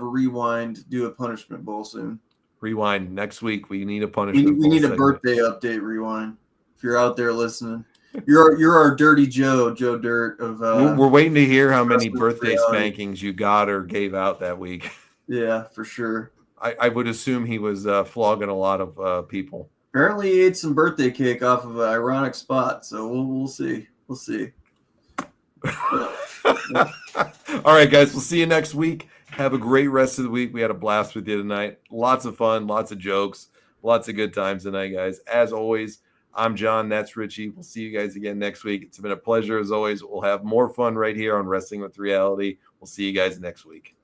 rewind. Do a punishment bowl soon. Rewind next week. We need a punishment. We need a birthday update rewind. If you're out there listening, you're our Dirty Joe Dirt of. We're waiting to hear how many birthday spankings you got or gave out that week. Yeah, for sure. I would assume he was flogging a lot of people. Apparently, he ate some birthday cake off of an ironic spot, so we'll see. We'll see. All right, guys. We'll see you next week. Have a great rest of the week. We had a blast with you tonight. Lots of fun, lots of jokes, lots of good times tonight, guys. As always, I'm John. That's Richie. We'll see you guys again next week. It's been a pleasure as always. We'll have more fun right here on Wrestling with Reality. We'll see you guys next week.